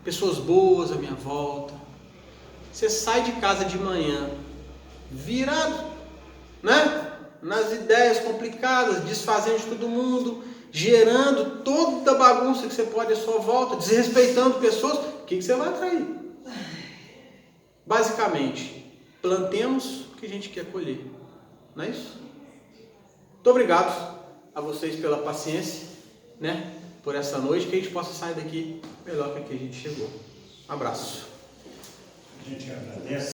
pessoas boas à minha volta. Você sai de casa de manhã, virado, né? Nas ideias complicadas, desfazendo de todo mundo, gerando toda a bagunça que você pode à sua volta, desrespeitando pessoas, o que você vai atrair? Basicamente, plantemos o que a gente quer colher, não é isso? Muito obrigado a vocês pela paciência, né? Por essa noite, que a gente possa sair daqui melhor que aqui a gente chegou. Um abraço.
A gente agradece.